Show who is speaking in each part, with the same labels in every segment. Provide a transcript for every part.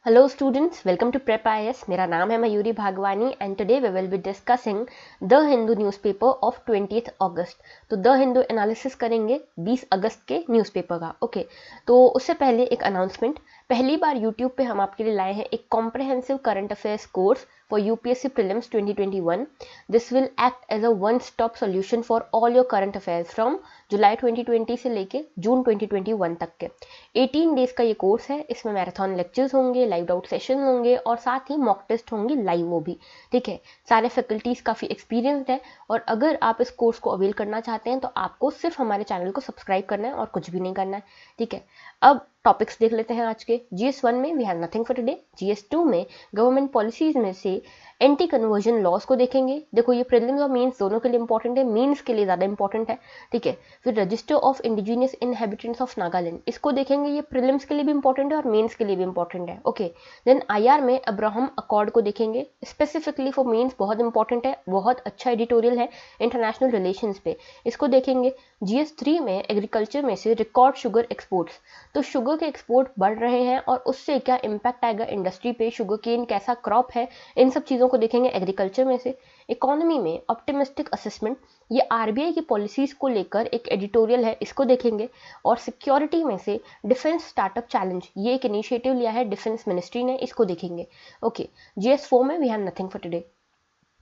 Speaker 1: Hello students, welcome to Prep IAS. मेरा नाम है Mayuri Bhagwani and today we will be discussing The Hindu newspaper of 20th August. तो The Hindu analysis करेंगे 20 अगस्त के newspaper का. Okay, तो उससे पहले एक अनाउंसमेंट. पहली बार YouTube पे हम आपके लिए लाए हैं एक comprehensive current affairs course for UPSC Prelims 2021. This will act as a one-stop solution for all your current affairs from जुलाई 2020 से लेके जून 2021 तक के 18 डेज का ये कोर्स है. इसमें मैराथन लेक्चर्स होंगे, लाइव डाउट सेशन होंगे और साथ ही मॉक टेस्ट होंगे लाइव, वो भी ठीक है. सारे फैकल्टीज़ काफ़ी एक्सपीरियंस्ड है और अगर आप इस कोर्स को अवेल करना चाहते हैं तो आपको सिर्फ हमारे चैनल को सब्सक्राइब करना है और कुछ भी नहीं करना है, ठीक है. अब टॉपिक्स देख लेते हैं आज के. GS1 में we have nothing for today. GS2 में गवर्नमेंट पॉलिसीज में से एंटी कन्वर्जन लॉस को देखेंगे. देखो ये प्रीलिम्स और मीन्स दोनों के लिए इंपॉर्टेंट है, मीन्स के लिए ज़्यादा इंपॉर्टेंट है, ठीक है. फिर register of indigenous inhabitants of Nagaland, इसको देखेंगे. ये प्रीलिम्स के लिए भी इंपॉर्टेंट है और मेंस के लिए भी इंपॉर्टेंट है, ओके. देन IR में अब्राहम अकॉर्ड को देखेंगे, स्पेसिफिकली फॉर मेंस बहुत इंपॉर्टेंट है, बहुत अच्छा एडिटोरियल है इंटरनेशनल रिलेशंस पे, इसको देखेंगे. GS3 में एग्रीकल्चर में से रिकॉर्ड शुगर एक्सपोर्ट्स, तो शुगर के एक्सपोर्ट बढ़ रहे हैं और उससे क्या इम्पैक्ट आएगा इंडस्ट्री पे, शुगर केन कैसा क्रॉप है, इन सब चीज़ों को देखेंगे एग्रीकल्चर में से. इकोनॉमी में ऑप्टिमिस्टिक असेसमेंट, ये RBI की पॉलिसीज़ को लेकर एक एडिटोरियल है, इसको देखेंगे. और सिक्योरिटी में से डिफेंस स्टार्टअप चैलेंज, ये एक इनिशिएटिव लिया है डिफेंस मिनिस्ट्री ने, इसको देखेंगे, ओके. GS4 में we have nothing for today.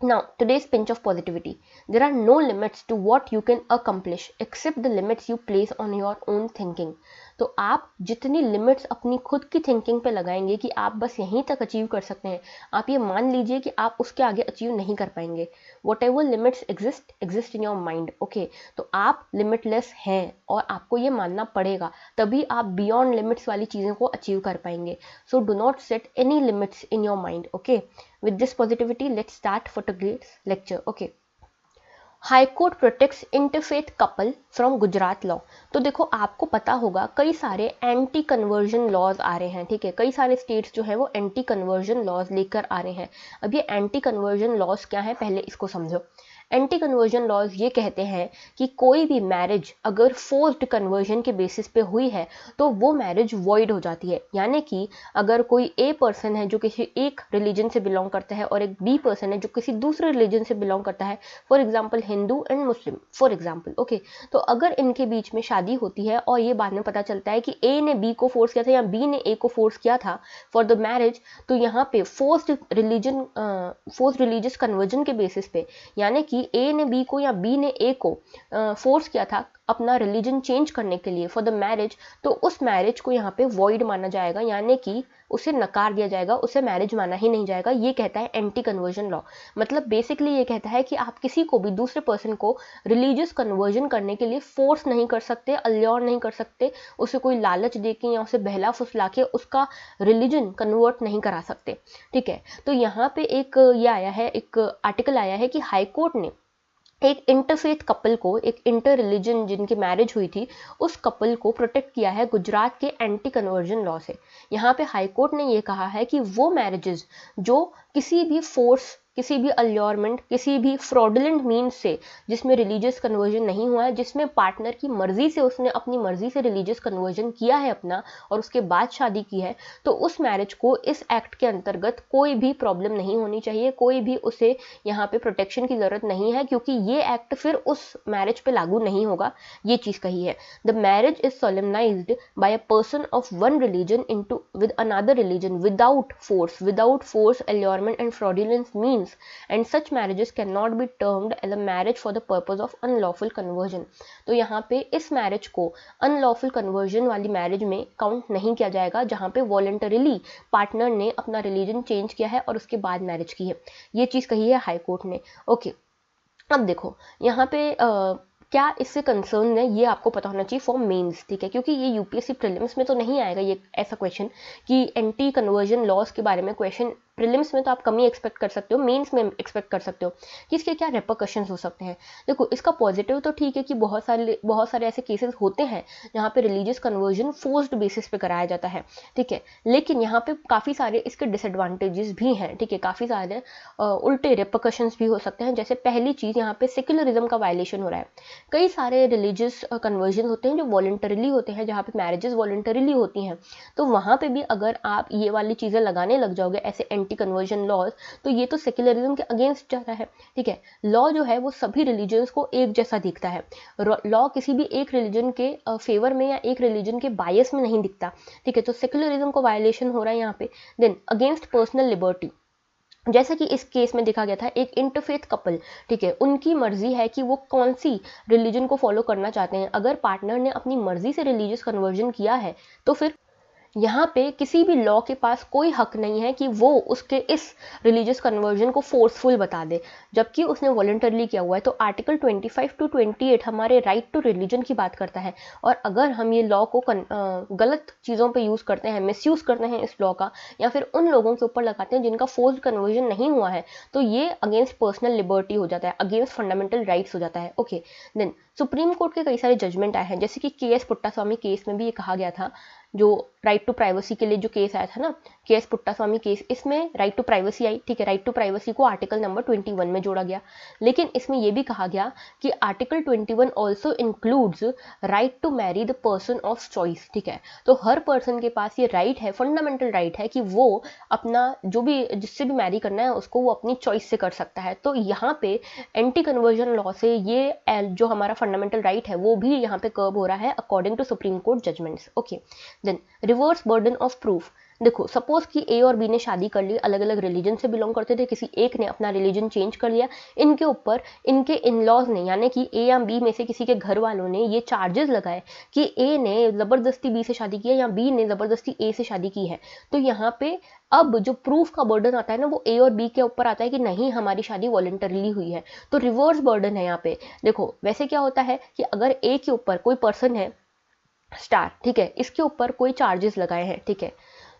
Speaker 1: Now, today's pinch of positivity. There are no limits to what you can accomplish except the limits you place on your own thinking. तो आप जितनी limits अपनी खुद की thinking पे लगाएंगे कि आप बस यहीं तक अचीव कर सकते हैं, आप ये मान लीजिए कि आप उसके आगे अचीव नहीं कर पाएंगे. What ever limits exist in your mind, okay. तो आप लिमिटलेस हैं और आपको ये मानना पड़ेगा, तभी आप बियॉन्ड लिमिट्स वाली चीज़ों को अचीव कर पाएंगे. So do not set any limits in your mind, okay. With this positivity, let's start for today's lecture. Okay. High court protects interfaith couple from Gujarat law. तो देखो आपको पता होगा कई सारे एंटी कन्वर्जन लॉज आ रहे हैं, ठीक है. कई सारे स्टेट्स जो है वो एंटी कन्वर्जन लॉज लेकर आ रहे हैं. अब ये एंटी कन्वर्जन लॉज क्या है, पहले इसको समझो. एंटी कन्वर्जन लॉज ये कहते हैं कि कोई भी मैरिज अगर फोर्स्ड कन्वर्जन के बेसिस पे हुई है तो वो मैरिज वॉइड हो जाती है. यानी कि अगर कोई A पर्सन है जो किसी एक रिलीजन से बिलोंग करता है और एक B पर्सन है जो किसी दूसरे रिलीजन से बिलोंग करता है, for example Hindu and Muslim, for example, okay. तो अगर इनके बीच में शादी होती है और ये बाद में पता चलता है कि A ने B को फोर्स किया था या B ने A को फोर्स किया था फॉर द मैरिज, तो यहाँ पे फोर्स्ड रिलीजियस कन्वर्जन के बेसिस पे, यानी कि A ने B को या B ने A को फोर्स किया था अपना रिलीजन चेंज करने के लिए फॉर द मैरिज, तो उस मैरिज को यहाँ पे वॉइड माना जाएगा, यानी कि उसे नकार दिया जाएगा, उसे मैरिज माना ही नहीं जाएगा. ये कहता है एंटी कन्वर्जन लॉ. मतलब बेसिकली ये कहता है कि आप किसी को भी दूसरे पर्सन को रिलीजियस कन्वर्जन करने के लिए फोर्स नहीं कर सकते, अल्योर नहीं कर सकते, उसे कोई लालच देके या उसे बहला फुसला के उसका रिलीजन कन्वर्ट नहीं करा सकते, ठीक है. तो यहाँ पे एक ये आया है, एक आर्टिकल आया है कि हाई कोर्ट ने एक इंटरफेथ कपल को, एक इंटर रिलीजन जिनकी मैरिज हुई थी, उस कपल को प्रोटेक्ट किया है गुजरात के एंटी कन्वर्जन लॉ से. यहाँ पे हाई कोर्ट ने ये कहा है कि वो मैरिजेस जो किसी भी फोर्स, किसी भी अल्योरमेंट, किसी भी फ्रॉडुलेंट मीन्स से, जिसमें रिलीजियस कन्वर्जन नहीं हुआ है, जिसमें पार्टनर की मर्जी से उसने अपनी मर्जी से रिलीजियस कन्वर्जन किया है अपना और उसके बाद शादी की है, तो उस मैरिज को इस एक्ट के अंतर्गत कोई भी प्रॉब्लम नहीं होनी चाहिए, कोई भी उसे यहाँ पे प्रोटेक्शन की ज़रूरत नहीं है, क्योंकि ये एक्ट फिर उस मैरिज पे लागू नहीं होगा. ये चीज़ कही है. The marriage is solemnised by a person of one religion into with another religion without force, allurement and fraudulence means, and such marriages cannot be termed as a marriage for the purpose of unlawful conversion. तो यहाँ पे इस marriage को unlawful conversion वाली marriage में count नहीं किया जाएगा, जहाँ पे वॉलंटरीली पार्टनर ने अपना रिलीजन चेंज किया है और उसके बाद मैरिज की है. ये चीज़ कही है हाई कोर्ट ने, ओके. अब देखो यहाँ पे क्या इससे कंसर्न है, ये आपको पता होना चाहिए फॉर मेंस, ठीक है, क्योंकि ये UPSC प्रीलिम्स में तो नहीं आएगा ये ऐसा क्वेश्चन कि एंटी कन्वर्जन लॉज के बारे में क्वेश्चन प्रीलिम्स में तो आप कम ही एक्सपेक्ट कर सकते हो, मेंस में एक्सपेक्ट कर सकते हो कि इसके क्या रिपरकशंस हो सकते हैं। देखो इसका पॉजिटिव तो ठीक है कि बहुत सारे ऐसे केसेस होते हैं जहाँ पे रिलीजियस कन्वर्जन फोर्स्ड बेसिस पे कराया जाता है, ठीक है, लेकिन यहाँ पे काफ़ी सारे इसके डिसएडवांटेजेस भी हैं, ठीक है, काफ़ी सारे उल्टे रिपरकशंस भी हो सकते हैं। जैसे पहली चीज़, यहाँ पे सेक्युलरिज्म का वायलेशन हो रहा है। कई सारे रिलीजियस कन्वर्जन होते हैं जो वॉलंटरीली होते हैं, जहाँ पे मैरिजेस वॉलंटरीली होती हैं, तो वहाँ पे भी अगर आप ये वाली चीज़ें लगाने लग जाओगे ऐसे एंटी कन्वर्जन लॉज, तो ये तो सेक्युलरिज्म के अगेंस्ट जाता है, ठीक है। लॉ जो है वो सभी रिलीजन्स को एक जैसा दिखता है, लॉ किसी भी एक रिलीजन के फेवर में या एक रिलीजन के बायस में नहीं दिखता, ठीक है। तो सेक्युलरिज्म को वायलेशन हो रहा है यहाँ पे। देन अगेंस्ट पर्सनल लिबर्टी, जैसा कि इस केस में देखा गया था, एक इंटरफेथ कपल, ठीक है, उनकी मर्जी है कि वो कौन सी रिलीजन को फॉलो करना चाहते हैं। अगर पार्टनर ने अपनी मर्जी से रिलीजियस कन्वर्जन किया है तो फिर यहाँ पे किसी भी लॉ के पास कोई हक नहीं है कि वो उसके इस रिलीजियस कन्वर्जन को फोर्सफुल बता दे, जबकि उसने वॉलंटरली किया हुआ है। तो आर्टिकल 25 टू 28 हमारे राइट टू रिलीजन की बात करता है, और अगर हम ये लॉ को गलत चीज़ों पे यूज़ करते हैं, मिसयूज़ करते हैं इस लॉ का, या फिर उन लोगों के ऊपर लगाते हैं जिनका फोर्स्ड कन्वर्जन नहीं हुआ है, तो ये अगेंस्ट पर्सनल लिबर्टी हो जाता है, अगेंस्ट फंडामेंटल राइट्स हो जाता है। ओके, देन सुप्रीम कोर्ट के कई सारे जजमेंट आए हैं, जैसे कि के एस पुट्टास्वामी केस में भी ये कहा गया था, जो राइट टू प्राइवेसी के लिए जो केस आया था ना, के एस पुट्टास्वामी केस, इसमें राइट टू प्राइवेसी आई, ठीक है, राइट टू प्राइवेसी को आर्टिकल नंबर 21 में जोड़ा गया, लेकिन इसमें यह भी कहा गया कि article 21 also includes right to marry the person of choice, ठीक है। तो हर पर्सन के पास ये राइट है, फंडामेंटल राइट है कि वो अपना जो भी जिससे भी मैरी करना है उसको वो अपनी चॉइस से कर सकता है। तो यहाँ पे एंटी कन्वर्जन लॉ से ये जो हमारा फंडामेंटल राइट है वो भी यहाँ पे कर्ब हो रहा है according to Supreme Court judgements. Okay, then reverse burden of proof. देखो सपोज कि ए और बी ने शादी कर ली, अलग अलग रिलीजन से बिलोंग करते थे, किसी एक ने अपना रिलीजन चेंज कर लिया, इनके ऊपर इनके इन लॉज ने, यानी कि ए या बी में से किसी के घर वालों ने ये चार्जेस लगाए कि ए ने ज़बरदस्ती बी से शादी की है या बी ने ज़बरदस्ती ए से शादी की है। तो यहाँ पे अब जो प्रूफ का बर्डन आता है ना, वो ए और बी के ऊपर आता है कि नहीं हमारी शादी वॉलंटरीली हुई है, तो रिवर्स बर्डन है यहाँ पे। देखो वैसे क्या होता है कि अगर ए के ऊपर कोई पर्सन है स्टार, ठीक है, इसके ऊपर कोई चार्जेस लगाए हैं, ठीक है,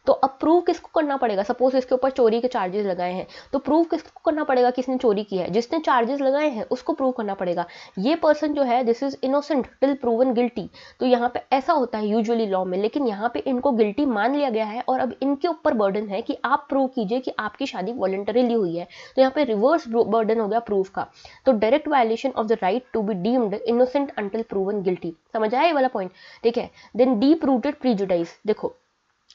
Speaker 1: तो अब प्रूव किसको करना पड़ेगा। सपोज इसके ऊपर चोरी के चार्जेस लगाए हैं, तो प्रूव किसको करना पड़ेगा, किसने चोरी की है, जिसने चार्जेस लगाए हैं उसको प्रूव करना पड़ेगा। ये पर्सन जो है this is innocent till proven guilty. तो यहाँ पे ऐसा होता है यूजुअली लॉ में, लेकिन यहाँ पे इनको गिल्टी मान लिया गया है और अब इनके ऊपर बर्डन है कि आप प्रूव कीजिए कि आपकी शादी वॉलंटरीली हुई है। तो यहाँ पे रिवर्स बर्डन हो गया प्रूफ का। तो direct violation of the right to be deemed innocent until proven guilty. समझ आया ये वाला पॉइंट, ठीक है। Then deep rooted prejudice. देखो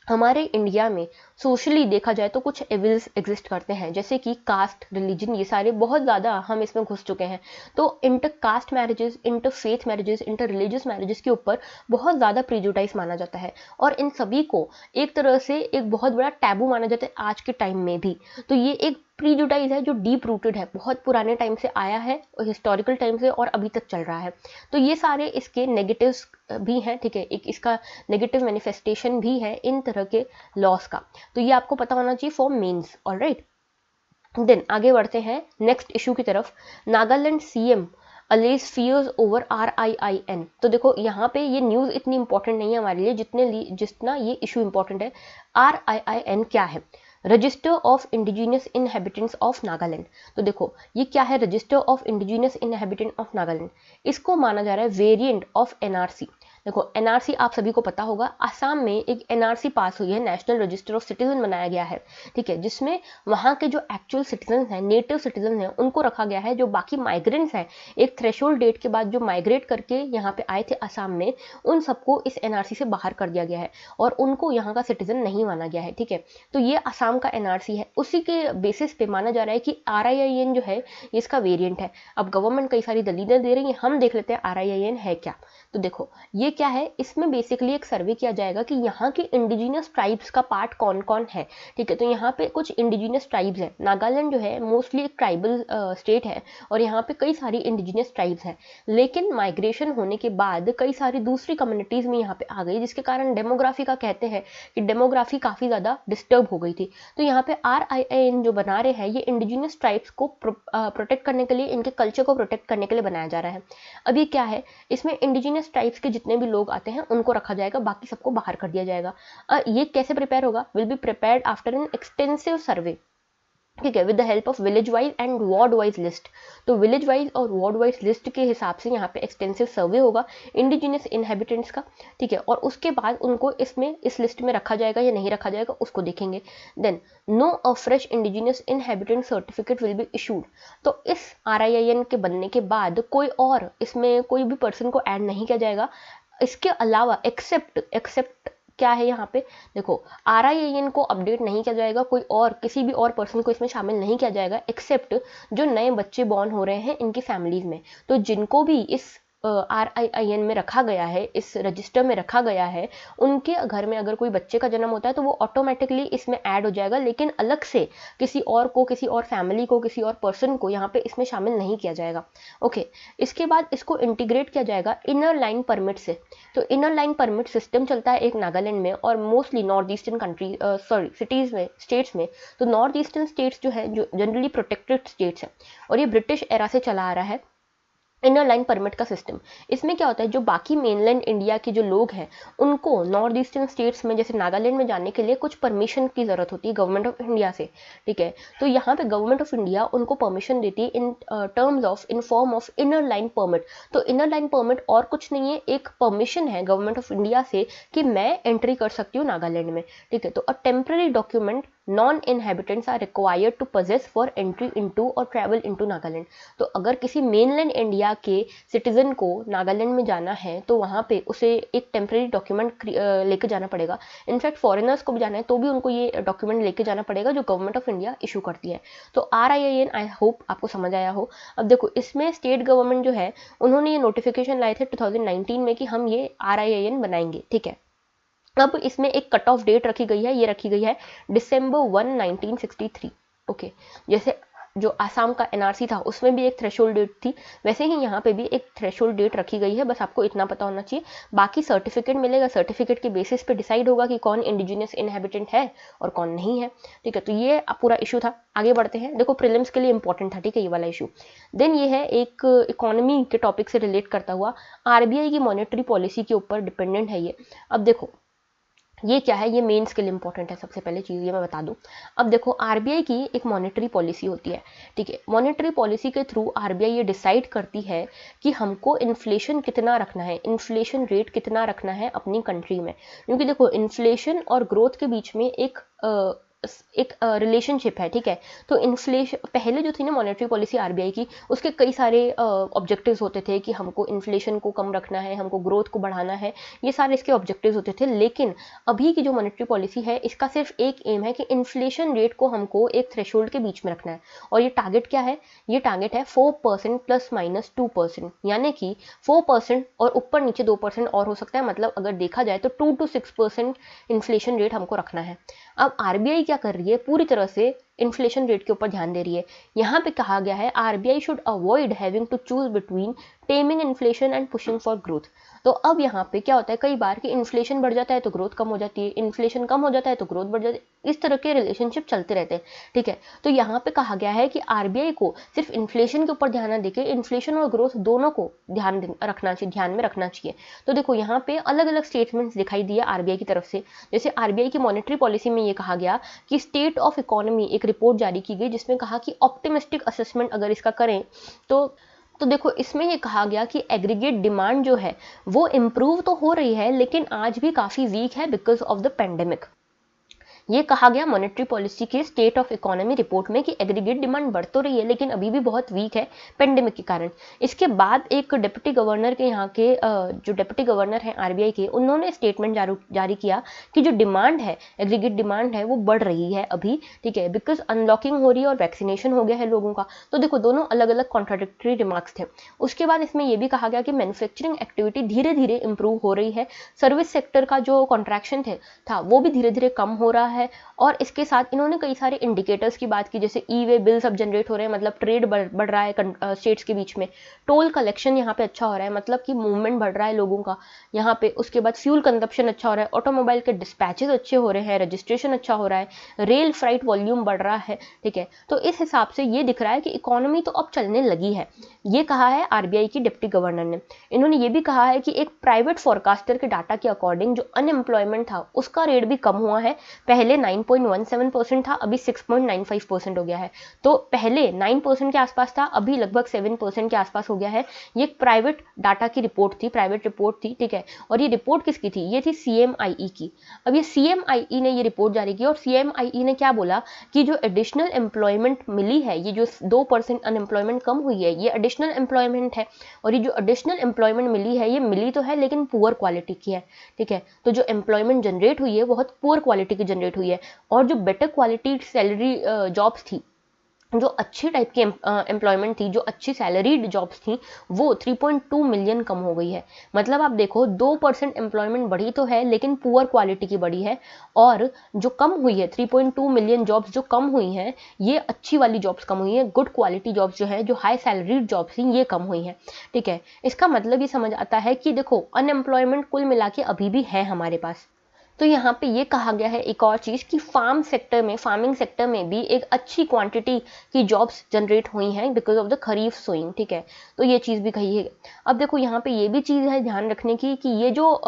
Speaker 1: हमारे इंडिया में सोशली देखा जाए तो कुछ एविल्स एग्जिस्ट करते हैं, जैसे कि कास्ट, रिलीजन, ये सारे बहुत ज़्यादा हम इसमें घुस चुके हैं। तो inter caste marriages, inter faith marriages, inter religious marriages के ऊपर बहुत ज़्यादा प्रीजुडाइज माना जाता है, और इन सभी को एक तरह से एक बहुत बड़ा टैबू माना जाता है आज के टाइम में भी। तो ये एक प्रीजुडाइज है जो डीप रूटेड है, बहुत पुराने टाइम से आया है, हिस्टोरिकल टाइम से, और अभी तक चल रहा है। तो ये सारे इसके नेगेटिव्स भी हैं, ठीक है, एक इसका नेगेटिव मैनिफेस्टेशन भी है इन तरह के लॉस का। तो ये आपको पता होना चाहिए फॉर मेंस। ऑलराइट, देन आगे बढ़ते हैं नेक्स्ट इशू की तरफ। Nagaland CM alleges fears over RIIN। तो देखो यहाँ पे ये न्यूज़ इतनी इंपॉर्टेंट नहीं है हमारे लिए जितना ये इशू इंपॉर्टेंट है। RIIN क्या है? Register of indigenous inhabitants of Nagaland. तो देखो ये क्या है, register of indigenous inhabitant of Nagaland. इसको माना जा रहा है वेरिएंट ऑफ NRC। देखो NRC आप सभी को पता होगा, आसाम में एक NRC पास हुई है, नेशनल रजिस्टर ऑफ सिटीजन बनाया गया है, ठीक है, जिसमें वहाँ के जो एक्चुअल सिटीजन हैं, नेटिव सिटीजन हैं, उनको रखा गया है। जो बाकी माइग्रेंट्स हैं, एक थ्रेशोल्ड डेट के बाद जो माइग्रेट करके यहाँ पे आए थे आसाम में, उन सबको इस NRC से बाहर कर दिया गया है और उनको यहाँ का सिटीजन नहीं माना गया है, ठीक है। तो ये आसाम का NRC है, उसी के बेसिस पे माना जा रहा है कि RIIN जो है ये इसका वेरिएंट है। अब गवर्नमेंट कई सारी दलीलें दे रही है, हम देख लेते हैं RIIN है क्या। तो देखो ये क्या है, इसमें बेसिकली एक सर्वे किया जाएगा कि यहाँ के इंडिजिनियस ट्राइब्स का पार्ट कौन कौन है, ठीक है। तो यहाँ पे कुछ इंडिजिनियस ट्राइब्स हैं। नागालैंड जो है मोस्टली एक ट्राइबल स्टेट है और यहाँ पे कई सारी इंडिजिनियस ट्राइब्स हैं, लेकिन माइग्रेशन होने के बाद कई सारी दूसरी कम्युनिटीज़ में यहाँ पे आ गई, जिसके कारण डेमोग्राफी का कहते हैं कि डेमोग्राफी काफ़ी ज़्यादा डिस्टर्ब हो गई थी। तो यहाँ पे RIIN जो बना रहे हैं, ये इंडिजिनियस ट्राइब्स को प्रोटेक्ट करने के लिए, इनके कल्चर को प्रोटेक्ट करने के लिए बनाया जा रहा है। अब ये क्या है, इसमें इंडिजिनियस ट्राइब्स के जितने भी लोग आते हैं उनको रखा जाएगा, बाकी सबको बाहर कर दिया जाएगा। ये कैसे प्रिपेयर होगा, will be prepared after an extensive survey. ठीक है, with the help of village wise and ward wise list. तो विलेज वाइज और वार्ड वाइज लिस्ट के हिसाब से यहाँ पे एक्सटेंसिव सर्वे होगा इंडिजिनियस इनहेबिटेंट्स का। ठीक है, और उसके बाद उनको इस लिस्ट में रखा जाएगा या नहीं रखा जाएगा उसको देखेंगे। Then no a fresh indigenous inhabitant certificate will be issued. तो इस RIIN के बनने के बाद कोई और इसमें कोई भी पर्सन को ऐड नहीं किया जाएगा। इसके अलावा एक्सेप्ट क्या है यहाँ पे, देखो RIIN को अपडेट नहीं किया जाएगा, कोई और किसी भी और पर्सन को इसमें शामिल नहीं किया जाएगा एक्सेप्ट जो नए बच्चे बॉर्न हो रहे हैं इनकी फैमिलीज में। तो जिनको भी इस RIIN में रखा गया है, इस रजिस्टर में रखा गया है, उनके घर में अगर कोई बच्चे का जन्म होता है तो वो ऑटोमेटिकली इसमें ऐड हो जाएगा, लेकिन अलग से किसी और को, किसी और फैमिली को, किसी और पर्सन को यहाँ पे इसमें शामिल नहीं किया जाएगा। ओके, इसके बाद इसको इंटीग्रेट किया जाएगा इनर लाइन परमिट से। तो इनर लाइन परमिट सिस्टम चलता है एक नागालैंड में और mostly north eastern country cities में, स्टेट्स में। तो नॉर्थ ईस्टर्न स्टेट्स जो है जो जनरली प्रोटेक्टेड स्टेट्स हैं और ये ब्रिटिश एरा से चला आ रहा है इनर लाइन परमिट का सिस्टम। इसमें क्या होता है, जो बाकी मेनलैंड इंडिया के जो लोग हैं उनको नॉर्थ ईस्टर्न स्टेट्स में जैसे नागालैंड में जाने के लिए कुछ परमिशन की ज़रूरत होती है गवर्नमेंट ऑफ इंडिया से। ठीक है, तो यहाँ पे गवर्नमेंट ऑफ इंडिया उनको परमिशन देती है in terms of in form of inner line permit. तो इनर लाइन परमिट और कुछ नहीं है, एक परमिशन है गवर्नमेंट ऑफ इंडिया से कि मैं एंट्री कर सकती हूँ नागालैंड में। ठीक है, तो a temporary document non inhabitants are required to possess for entry into और ट्रैवल इनटू नागालैंड। तो अगर किसी मेनलैंड इंडिया के सिटीजन को नागालैंड में जाना है तो वहाँ पे उसे एक टेम्पररी डॉक्यूमेंट लेके जाना पड़ेगा। इनफैक्ट फॉरेनर्स को भी जाना है तो भी उनको ये डॉक्यूमेंट लेके जाना पड़ेगा जो गवर्नमेंट ऑफ इंडिया इशू करती है। तो RIIN आई होप आपको समझ आया हो। अब देखो इसमें स्टेट गवर्नमेंट जो है उन्होंने ये नोटिफिकेशन लाए थे 2019 में कि हम ये RIIN बनाएंगे। ठीक है, अब इसमें एक कट ऑफ डेट रखी गई है, ये रखी गई है December 1, 1963। ओके, जैसे जो आसाम का NRC था उसमें भी एक थ्रेशोल्ड डेट थी, वैसे ही यहाँ पे भी एक थ्रेशोल्ड डेट रखी गई है। बस आपको इतना पता होना चाहिए। बाकी सर्टिफिकेट मिलेगा, सर्टिफिकेट के बेसिस पे डिसाइड होगा कि कौन इंडिजिनियस इनहेबिटेंट है और कौन नहीं है। ठीक है, तो ये पूरा इशू था। आगे बढ़ते हैं। देखो प्रीलिम्स के लिए इंपॉर्टेंट था, ठीक है, ये वाला इशू। देन ये है एक इकोनॉमी के टॉपिक से रिलेट करता हुआ, RBI की मॉनेटरी पॉलिसी के ऊपर डिपेंडेंट है ये। अब देखो ये क्या है, ये मेंस के लिए इंपॉर्टेंट है। सबसे पहले चीज़ ये मैं बता दूं। अब देखो RBI की एक मॉनेटरी पॉलिसी होती है। ठीक है, मॉनेटरी पॉलिसी के थ्रू RBI ये डिसाइड करती है कि हमको इन्फ्लेशन कितना रखना है, इन्फ्लेशन रेट कितना रखना है अपनी कंट्री में। क्योंकि देखो इन्फ्लेशन और ग्रोथ के बीच में एक रिलेशनशिप है। ठीक है, तो इन्फ्लेशन पहले जो थी ना मॉनेटरी पॉलिसी RBI की, उसके कई सारे ऑब्जेक्टिव्स होते थे कि हमको इन्फ्लेशन को कम रखना है, हमको ग्रोथ को बढ़ाना है, ये सारे इसके ऑब्जेक्टिव्स होते थे। लेकिन अभी की जो मॉनेटरी पॉलिसी है इसका सिर्फ एक एम है कि इन्फ्लेशन रेट को हमको एक थ्रेशोल्ड के बीच में रखना है। और ये टारगेट क्या है, ये टारगेट है 4% ±2%, यानी कि 4% और ऊपर नीचे 2% और हो सकता है। मतलब अगर देखा जाए तो 2 to 6% इन्फ्लेशन रेट हमको रखना है। अब RBI क्या कर रही है, पूरी तरह से इन्फ्लेशन रेट के ऊपर ध्यान दे रही है। यहाँ पे कहा गया है RBI should avoid having to choose between taming inflation and pushing for growth. तो अब यहाँ पे क्या होता है, कई बार कि इन्फ्लेशन बढ़ जाता है तो ग्रोथ कम हो जाती है, इन्फ्लेशन कम हो जाता है तो ग्रोथ बढ़ जाती है, इस तरह के रिलेशनशिप चलते रहते हैं। ठीक है, तो यहाँ पे कहा गया है कि RBI को सिर्फ इन्फ्लेशन के ऊपर ध्यान न देके इन्फ्लेशन और ग्रोथ दोनों को ध्यान में रखना चाहिए। तो देखो यहाँ पे अलग अलग स्टेटमेंट्स दिखाई दिए RBI की तरफ से। जैसे RBI की मॉनेटरी पॉलिसी में ये कहा गया कि स्टेट ऑफ इकोनॉमी एक रिपोर्ट जारी की गई जिसमें कहा कि ऑप्टिमिस्टिक असेसमेंट अगर इसका करें तो देखो इसमें ये कहा गया कि एग्रीगेट डिमांड जो है वो इम्प्रूव तो हो रही है लेकिन आज भी काफ़ी वीक है बिकॉज ऑफ द पेंडेमिक। ये कहा गया मॉनेटरी पॉलिसी के स्टेट ऑफ इकोनॉमी रिपोर्ट में कि एग्रीगेट डिमांड बढ़ तो रही है लेकिन अभी भी बहुत वीक है पेंडेमिक के कारण। इसके बाद एक डिप्टी गवर्नर के यहाँ के जो डिप्टी गवर्नर हैं RBI के, उन्होंने स्टेटमेंट जारी किया कि जो डिमांड है, एग्रीगेट डिमांड है, वो बढ़ रही है अभी। ठीक है, बिकॉज अनलॉकिंग हो रही है और वैक्सीनेशन हो गया है लोगों का। तो देखो दोनों अलग अलग कॉन्ट्राडिक्टरी रिमार्क्स थे। उसके बाद इसमें यह भी कहा गया कि मैन्युफैक्चरिंग एक्टिविटी धीरे धीरे इंप्रूव हो रही है, सर्विस सेक्टर का जो कॉन्ट्रैक्शन था वो भी धीरे धीरे कम हो रहा है। और इसके साथ इन्होंने कई सारे इंडिकेटर्स की बात की, जैसे ई-वे बिल्स अब जनरेट हो रहे हैं, मतलब ट्रेड बढ़ रहा है स्टेट्स के बीच में, टोल कलेक्शन यहाँ पे अच्छा हो रहा है, मतलब कि मूवमेंट बढ़ रहा है लोगों का यहाँ पे। उसके बाद फ्यूल कंजप्शन अच्छा हो रहा है, ऑटोमोबाइल के डिस्पैचेस अच्छे हो रहे हैं, रजिस्ट्रेशन अच्छा हो रहा है, रेल फ्राइट वॉल्यूम बढ़ रहा है। ठीक है, तो इस हिसाब से ये दिख रहा है कि इकोनॉमी तो अब चलने लगी है। ये कहा है RBI की डिप्टी गवर्नर ने। इन्होंने ये भी कहा है कि एक प्राइवेट फोरकास्टर के डाटा के अकॉर्डिंग जो अनएम्प्लॉयमेंट था उसका रेट भी कम हुआ है। पहले पहले 9.17% था, अभी 6.95% हो गया है। तो पहले 9% के आसपास था, अभी लगभग 7% के आसपास हो गया है। ये एक प्राइवेट डाटा की रिपोर्ट थी, प्राइवेट रिपोर्ट थी, ठीक है। और ये रिपोर्ट किसकी थी? ये थी CMIE की। अब ये CMIE ने ये रिपोर्ट जारी की और CMIE ने क्या बोला कि जो एडिशनल एम्प्लॉयमेंट मिली है, ये जो 2% अनएम्प्लॉयमेंट कम हुई है, ये एडिशनल एम्प्लॉयमेंट है। और ये जो एडिशनल एम्प्लॉयमेंट मिली है, ये मिली तो है लेकिन पुअर क्वालिटी की है, ठीक है। तो जो एम्प्लॉयमेंट जनरेट हुई है बहुत पुअर क्वालिटी की जनरेट हुई है। और जो बेटर क्वालिटी सैलरी जॉब्स थी, जो अच्छी टाइप की एम्प्लॉयमेंट थी, जो अच्छी सैलरीड जॉब्स थी, वो 3.2 मिलियन कम हो गई है। मतलब आप देखो 2% एम्प्लॉयमेंट बढ़ी तो है लेकिन पुअर क्वालिटी की बढ़ी है। और जो कम हुई है 3.2 मिलियन जॉब्स जो कम हुई हैं, ये अच्छी वाली जॉब्स कम हुई हैं, गुड क्वालिटी जॉब्स जो है, जो हाई सैलरीड जॉब्स थी, ये कम हुई हैं, ठीक है। इसका मतलब ये समझ आता है कि देखो अनएम्प्लॉयमेंट कुल मिला के अभी भी है हमारे पास। तो यहाँ पे ये कहा गया है एक और चीज़ कि फार्मिंग सेक्टर में भी एक अच्छी क्वांटिटी की जॉब्स जनरेट हुई हैं because of the kharif sowing, ठीक है। तो ये चीज़ भी कही है। अब देखो यहाँ पे ये भी चीज़ है ध्यान रखने की कि ये जो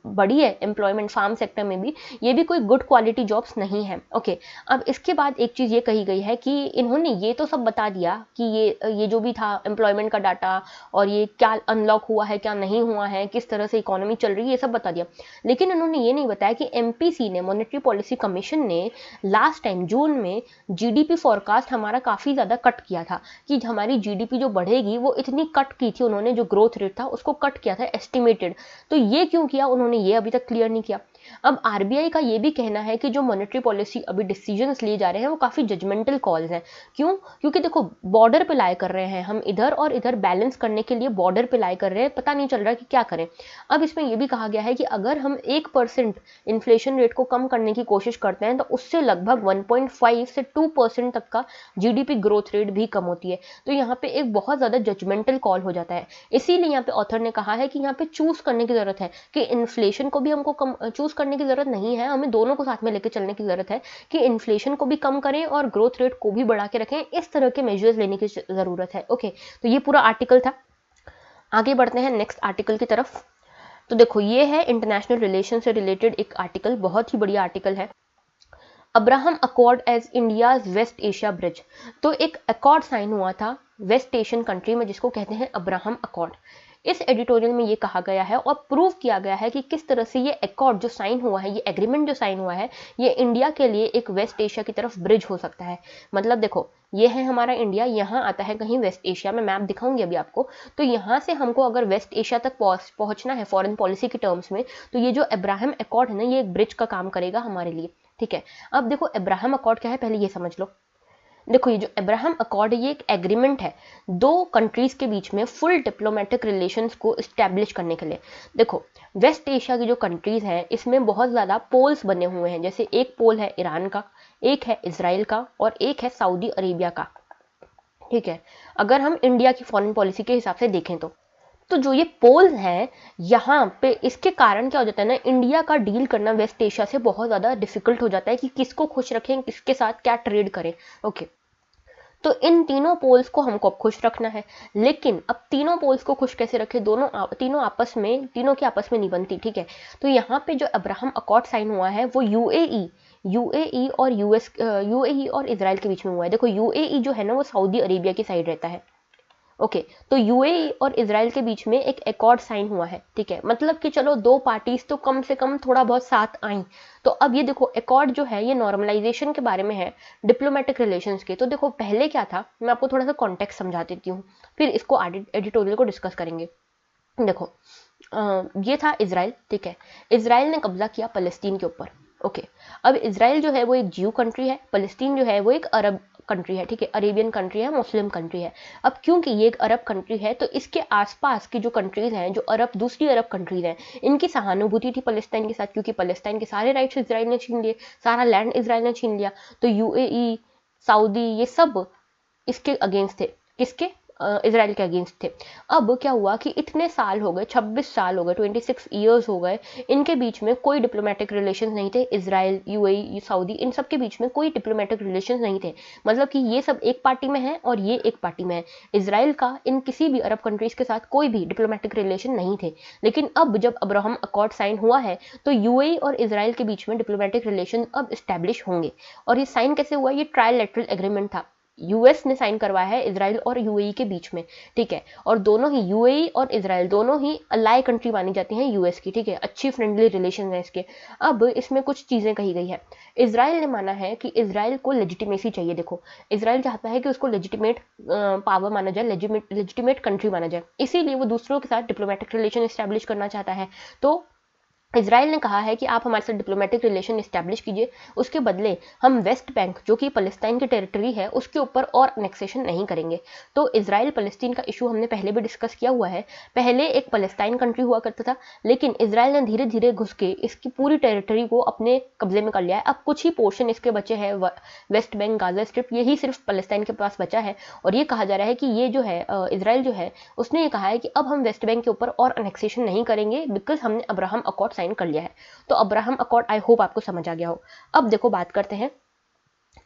Speaker 1: बड़ी है एम्प्लॉयमेंट फार्म सेक्टर में भी, ये भी कोई गुड क्वालिटी जॉब्स नहीं है, ओके। अब इसके बाद एक चीज़ ये कही गई है कि इन्होंने ये तो सब बता दिया कि ये जो भी था एम्प्लॉयमेंट का डाटा और ये क्या अनलॉक हुआ है क्या नहीं हुआ है, किस तरह से इकोनॉमी चल रही है, ये सब बता दिया। लेकिन उन्होंने ये नहीं बताया कि MPC ने, मॉनेटरी पॉलिसी कमीशन ने, लास्ट टाइम जून में GDP फोरकास्ट हमारा काफ़ी ज़्यादा कट किया था कि हमारी GDP जो बढ़ेगी वो इतनी कट की थी उन्होंने, जो ग्रोथ रेट था उसको कट किया था एस्टिमेटेड। तो ये क्यों किया उन्होंने, ये अभी तक क्लियर नहीं किया। अब RBI का ये भी कहना है कि जो मॉनेटरी पॉलिसी अभी डिसीजंस लिए जा रहे हैं वो काफ़ी जजमेंटल कॉल्स हैं। क्यों? क्योंकि देखो बॉर्डर पे लाई कर रहे हैं हम, इधर और इधर बैलेंस करने के लिए बॉर्डर पे लाई कर रहे हैं, पता नहीं चल रहा कि क्या करें। अब इसमें ये भी कहा गया है कि अगर हम 1% इन्फ्लेशन रेट को कम करने की कोशिश करते हैं तो उससे लगभग 1.5 से 2% तक का GDP ग्रोथ रेट भी कम होती है। तो यहाँ पे एक बहुत ज़्यादा जजमेंटल कॉल हो जाता है। इसीलिए यहाँ पे ऑथर ने कहा है कि यहाँ पे चूज करने की ज़रूरत है कि इन्फ्लेशन को भी हमको कम चूज करने की ज़रूरत नहीं है, हमें दोनों को साथ में लेकर चलने की ज़रूरत है कि इन्फ्लेशन को भी कम करें और ग्रोथ रेट को भी बढ़ा के रखें। इस तरह के मेजर्स लेने की ज़रूरत है, ओके। तो ये पूरा आर्टिकल था। आगे बढ़ते हैं नेक्स्ट आर्टिकल की तरफ। तो देखो ये है इंटरनेशनल रिलेशन से रिलेटेड एक आर्टिकल, बहुत ही बढ़िया आर्टिकल है। Abraham accord as India's West Asia bridge. तो एक अकॉर्ड साइन हुआ था वेस्ट एशियन कंट्री में जिसको कहते हैं अब्राहम अकॉर्ड। इस एडिटोरियल में ये कहा गया है और प्रूव किया गया है कि किस तरह से ये अकॉर्ड जो साइन हुआ है, ये एग्रीमेंट जो साइन हुआ है, ये इंडिया के लिए एक वेस्ट एशिया की तरफ ब्रिज हो सकता है। मतलब देखो ये है हमारा इंडिया, यहाँ आता है कहीं वेस्ट एशिया में, मैप दिखाऊंगी अभी आपको। तो यहाँ से हमको अगर वेस्ट एशिया तक पहुँचना है फॉरेन पॉलिसी के टर्म्स में, तो ये जो अब्राहम अकॉर्ड है ना, ये एक ब्रिज का काम करेगा हमारे लिए, ठीक है। अब देखो अब्राहम अकॉर्ड क्या है पहले ये समझ लो। देखो ये जो अब्राहम अकॉर्ड है ये एक एग्रीमेंट है दो कंट्रीज के बीच में फुल डिप्लोमेटिक रिलेशंस को इस्टेब्लिश करने के लिए। देखो वेस्ट एशिया की जो कंट्रीज हैं इसमें बहुत ज़्यादा पोल्स बने हुए हैं, जैसे एक पोल है ईरान का, एक है इजराइल का और एक है सऊदी अरेबिया का, ठीक है। अगर हम इंडिया की फॉरेन पॉलिसी के हिसाब से देखें तो जो ये पोल्स हैं यहाँ पे, इसके कारण क्या हो जाता है ना, इंडिया का डील करना वेस्ट एशिया से बहुत ज़्यादा डिफिकल्ट हो जाता है कि किसको खुश रखें, किसके साथ क्या ट्रेड करें, ओके। तो इन तीनों पोल्स को हमको अब खुश रखना है। लेकिन अब तीनों पोल्स को खुश कैसे रखें, तीनों की आपस में नहीं बनती, ठीक है। तो यहाँ पे जो अब्राहम अकॉर्ड साइन हुआ है वो यूएई और यूएई और इजराइल के बीच में हुआ है। देखो यूएई जो है ना वो सऊदी अरेबिया की साइड रहता है, ओके। तो यूएई और इजराइल के बीच में एक अकॉर्ड साइन हुआ है, ठीक है। मतलब कि चलो दो पार्टीज तो कम से कम थोड़ा बहुत साथ आई। तो अब ये देखो अकॉर्ड जो है ये नॉर्मलाइजेशन के बारे में है, डिप्लोमेटिक रिलेशंस के। तो देखो पहले क्या था, मैं आपको थोड़ा सा कॉन्टेक्स्ट समझा देती हूँ, फिर इसको एडिटोरियल को डिस्कस करेंगे। देखो ये था इजराइल, ठीक है। इजराइल ने कब्जा किया फलस्तीन के ऊपर, ओके। अब इजराइल जो है वो एक ज्यू कंट्री है, फलस्तीन जो है वो एक अरब कंट्री है, ठीक है, अरेबियन कंट्री है, मुस्लिम कंट्री है। अब क्योंकि ये एक अरब कंट्री है तो इसके आसपास की जो कंट्रीज हैं, जो दूसरी अरब कंट्रीज हैं, इनकी सहानुभूति थी फलस्तीन के साथ, क्योंकि फलस्तीन के सारे राइट्स इजराइल ने छीन लिए, सारा लैंड इजराइल ने छीन लिया। तो यूएई, सऊदी, ये सब इसके अगेंस्ट थे, किसके, इसराइल के अगेंस्ट थे। अब क्या हुआ कि इतने साल हो गए, 26 साल हो गए, 26 ईयर्स हो गए, इनके बीच में कोई डिप्लोमेटिक रिलेशन नहीं थे। इसराइल, यूएई, सऊदी, इन सब के बीच में कोई डिप्लोमेटिक रिलेशन नहीं थे। मतलब कि ये सब एक पार्टी में है और ये एक पार्टी में है। इसराइल का इन किसी भी अरब कंट्रीज के साथ कोई भी डिप्लोमेटिक रिलेशन नहीं थे। लेकिन अब जब अब्राहम अकॉर्ड साइन हुआ है तो यूएई और इसराइल के बीच में डिप्लोमेटिक रिलेशन अब स्टैब्लिश होंगे। और ये साइन कैसे हुआ? ये ट्रायलैटरल एग्रीमेंट था, यूएस ने साइन करवाया है इसराइल और यूएई के बीच में, ठीक है। और दोनों ही यूएई और इसराइल दोनों ही अलाई कंट्री मानी जाती हैं यूएस की, ठीक है। अच्छी फ्रेंडली रिलेशन है इसके। अब इसमें कुछ चीजें कही गई है। इसराइल ने माना है कि इसराइल को लेजिटिमेसी चाहिए। देखो, इसराइल चाहता है कि उसको लेजिटिमेट पावर माना जाए, लेजिटिमेट कंट्री माना जाए, इसीलिए वो दूसरों के साथ डिप्लोमेटिक रिलेशन एस्टैब्लिश करना चाहता है। तो इसराइल ने कहा है कि आप हमारे साथ डिप्लोमेटिक रिलेशन इस्टेब्लिश कीजिए, उसके बदले हम वेस्ट बैंक जो कि फलस्तीन की टेरिटरी है उसके ऊपर और अनेक्सेशन नहीं करेंगे। तो इसराइल फलस्तीन का इशू हमने पहले भी डिस्कस किया हुआ है। पहले एक फलस्तीन कंट्री हुआ करता था, लेकिन इसराइल ने धीरे धीरे घुस के इसकी पूरी टेरिटरी को अपने कब्जे में कर लिया है। अब कुछ ही पोर्शन इसके बचे हैं, वेस्ट बैंक, गाजा स्ट्रिप, यही सिर्फ फलस्तीन के पास बचा है। और ये कहा जा रहा है कि ये जो है इसराइल जो है उसने ये कहा है कि अब हम वेस्ट बैंक के ऊपर और अनेक्सेशन नहीं करेंगे, बिकॉज हमने अब्राहम अकॉर्ड साइन कर लिया है। तो अब्राहम अकॉर्ड आई होप आपको समझ आ गया हो। अब देखो, बात करते हैं,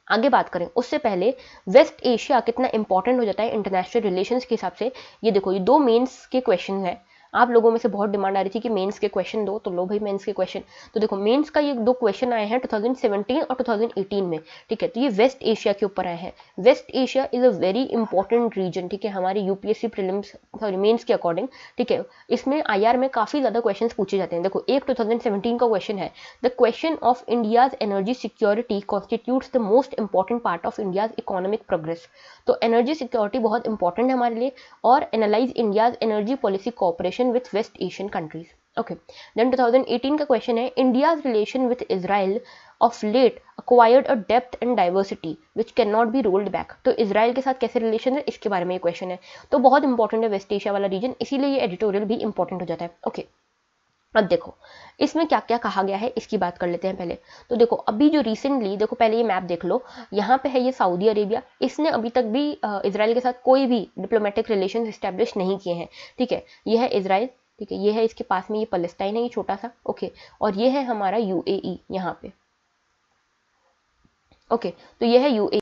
Speaker 1: आगे बात करें उससे पहले वेस्ट एशिया कितना इंपॉर्टेंट हो जाता है इंटरनेशनल रिलेशंस के हिसाब से। ये देखो, ये दो मेंस के क्वेश्चन है। आप लोगों में से बहुत डिमांड आ रही थी कि मेंस के क्वेश्चन दो, तो लो भाई मेंस के क्वेश्चन। तो देखो, मेंस का ये दो क्वेश्चन आए हैं 2017 और 2018 में, ठीक है। तो ये वेस्ट एशिया के ऊपर आए हैं। West Asia is a very important region, ठीक है, हमारे यूपीएससी प्रीलिम्स, सॉरी मेंस के अकॉर्डिंग, ठीक है। इसमें आईआर में काफी ज्यादा क्वेश्चन पूछे जाते हैं। देखो, एक 2017 का क्वेश्चन है, the question of India's energy security constitutes the most important part of India's economic progress. तो एनर्जी सिक्योरिटी बहुत इंपॉर्टेंट है हमारे लिए। और analyse India's energy policy cooperation with West Asian countries. Okay. Then 2018 का क्वेश्चन है, India's relation with Israel of late acquired a depth and diversity which cannot be rolled back. तो Israel के साथ कैसे रिलेशन है, इसके बारे में ये क्वेश्चन है। तो बहुत इंपॉर्टेंट है वेस्ट एशिया वाला रीजन, इसीलिए ये एडिटोरियल भी इंपॉर्टेंट हो जाता है। ओके, अब देखो इसमें क्या क्या कहा गया है, इसकी बात कर लेते हैं पहले। तो देखो, अभी जो रिसेंटली, देखो पहले ये मैप देख लो, यहाँ पे है ये सऊदी अरेबिया। इसने अभी तक भी इसराइल के साथ कोई भी डिप्लोमेटिक रिलेशन एस्टेब्लिश नहीं किए हैं, ठीक है। ये है इसराइल, ठीक है, ये है इसके पास में ये फलस्तीन है, ये छोटा सा, ओके। और ये है हमारा यूएई यहाँ पे, ओके। तो ये है यूएई।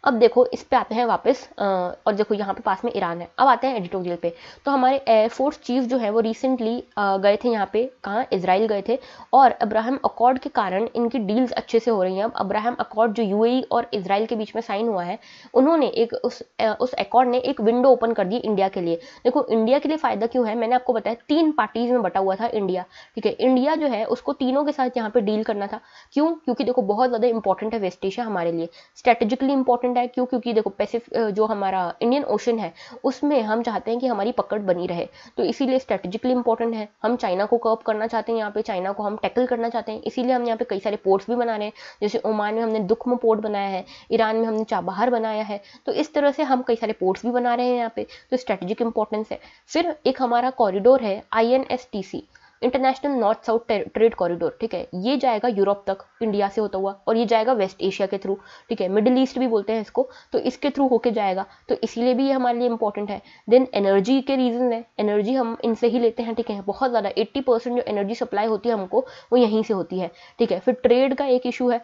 Speaker 1: अब देखो, इस पे आते हैं वापस, और देखो यहाँ पे पास में ईरान है। अब आते हैं एडिटोरियल पे। तो हमारे एयरफोर्स चीफ जो है वो रिसेंटली गए थे यहाँ पे, कहाँ, इसराइल गए थे। और अब्राहम अकॉर्ड के कारण इनकी डील्स अच्छे से हो रही हैं। अब अब्राहम अकॉर्ड जो यूएई और इसराइल के बीच में साइन हुआ है, उन्होंने एक उस अकॉर्ड ने एक विंडो ओपन कर दी इंडिया के लिए। देखो, इंडिया के लिए फायदा क्यों है, मैंने आपको बताया 3 पार्टीज में बटा हुआ था इंडिया, ठीक है। इंडिया जो है उसको तीनों के साथ यहाँ पे डील करना था। क्यों? क्योंकि देखो बहुत ज्यादा इंपॉर्टेंट है वेस्ट एशिया हमारे लिए, स्ट्रेटेजिकली इंपॉर्टेंट है। क्यों? क्योंकि देखो पैसिफिक जो हमारा इंडियन ओशन है उसमें हम चाहते हैं कि हमारी पकड़ बनी रहे, तो इसीलिए स्ट्रेटेजिकली इंपॉर्टेंट है। हम चाइना को कर्व करना चाहते हैं, यहाँ पे चाइना को हम टैकल करना चाहते हैं, इसीलिए हम यहाँ पे कई सारे पोर्ट्स भी बना रहे हैं। जैसे ओमान में हमने दुख्म पोर्ट बनाया है, ईरान में हमने चाबहार बनाया है। तो इस तरह से हम कई सारे पोर्ट्स भी बना रहे हैं यहाँ पे, तो स्ट्रेटेजिक इंपॉर्टेंस है। फिर एक हमारा कॉरिडोर है INSTC, international north south trade corridor, ठीक है। ये जाएगा यूरोप तक इंडिया से होता हुआ, और ये जाएगा वेस्ट एशिया के थ्रू, ठीक है। मिडिल ईस्ट भी बोलते हैं इसको, तो इसके थ्रू होके जाएगा, तो इसीलिए भी ये हमारे लिए इंपॉर्टेंट है। देन एनर्जी के रीजन है, एनर्जी हम इनसे ही लेते हैं, ठीक है। बहुत ज़्यादा 80% जो एनर्जी सप्लाई होती है हमको वो यहीं से होती है, ठीक है। फिर ट्रेड का एक इशू है,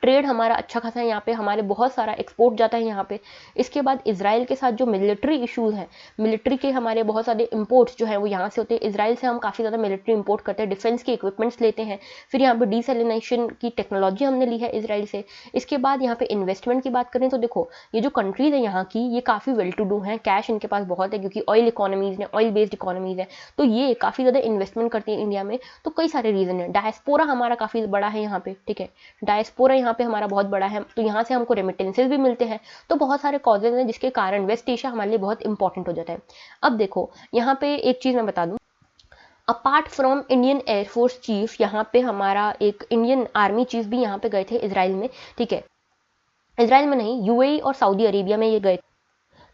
Speaker 1: ट्रेड हमारा अच्छा खासा है यहाँ पे, हमारे बहुत सारा एक्सपोर्ट जाता है यहाँ पे। इसके बाद इसराइल के साथ जो मिलिट्री इश्यूज हैं, मिलिट्री के हमारे बहुत सारे इंपोर्ट्स जो है वो यहाँ से होते हैं। इसराइल से हम काफ़ी ज़्यादा मिलिट्री इंपोर्ट करते हैं, डिफेंस के इक्विपमेंट्स लेते हैं। फिर यहाँ पे डिसैलिनेशन की टेक्नोलॉजी हमने ली है इसराइल से। इसके बाद यहाँ पे इन्वेस्टमेंट की बात करें तो देखो, ये जो कंट्रीज है यहाँ की, ये काफ़ी वेल टू डू हैं, कैश इनके पास बहुत है, क्योंकि ऑयल इकोनॉमीज है, ऑयल बेस्ड इकोनॉमीज है, तो ये काफ़ी ज़्यादा इन्वेस्टमेंट करती है इंडिया में। तो कई सारे रीजन है। डायस्पोरा हमारा काफ़ी बड़ा है यहाँ पे, ठीक है। डायस्पोरा यहाँ पे हमारा बहुत बड़ा है, तो यहाँ से हमको रेमिटेंसेस भी मिलते हैं। तो बहुत सारे कॉजेज हैं जिसके कारण वेस्ट एशिया हमारे लिए बहुत इंपॉर्टेंट हो जाता है। अब देखो, यहाँ पे एक चीज़ मैं बता दूँ, apart from Indian air force chief, यहाँ पे हमारा एक इंडियन आर्मी चीफ भी यहाँ पे गए थे इसराइल में, ठीक है। इसराइल में नहीं, यूएई और सऊदी अरेबिया में ये गए।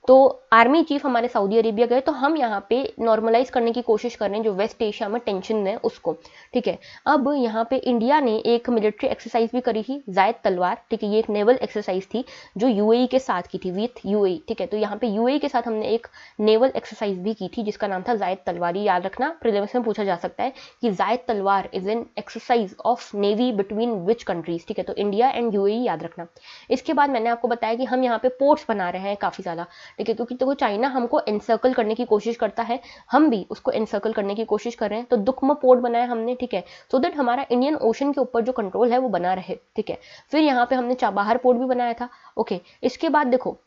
Speaker 1: तो आर्मी चीफ हमारे सऊदी अरेबिया गए, तो हम यहाँ पे नॉर्मलाइज करने की कोशिश कर रहे हैं जो वेस्ट एशिया में टेंशन है उसको, ठीक है। अब यहाँ पे इंडिया ने एक मिलिट्री एक्सरसाइज भी करी थी, जायद तलवार, ठीक है। ये एक नेवल एक्सरसाइज थी जो यूएई के साथ की थी, विथ यूएई, ठीक है। तो यहाँ पे यूएई के साथ हमने एक नेवल एक्सरसाइज भी की थी जिसका नाम था जायद तलवार। ये याद रखना, प्रीलिम्स में पूछा जा सकता है कि जायद तलवार is an exercise of navy between which countries, ठीक है। तो इंडिया एंड यूएई याद रखना। इसके बाद मैंने आपको बताया कि हम यहाँ पे पोर्ट्स बना रहे हैं काफ़ी ज़्यादा, ठीक है, क्योंकि देखो चाइना हमको एनसर्कल करने की कोशिश करता है, हम भी उसको एनसर्कल करने की कोशिश कर रहे हैं। तो दुकमा पोर्ट बनाया हमने, ठीक है, सो दैट हमारा इंडियन ओशन के ऊपर जो कंट्रोल है वो बना रहे, ठीक है। फिर यहाँ पे हमने चाबाहर पोर्ट भी बनाया था, ओके। इसके बाद देखो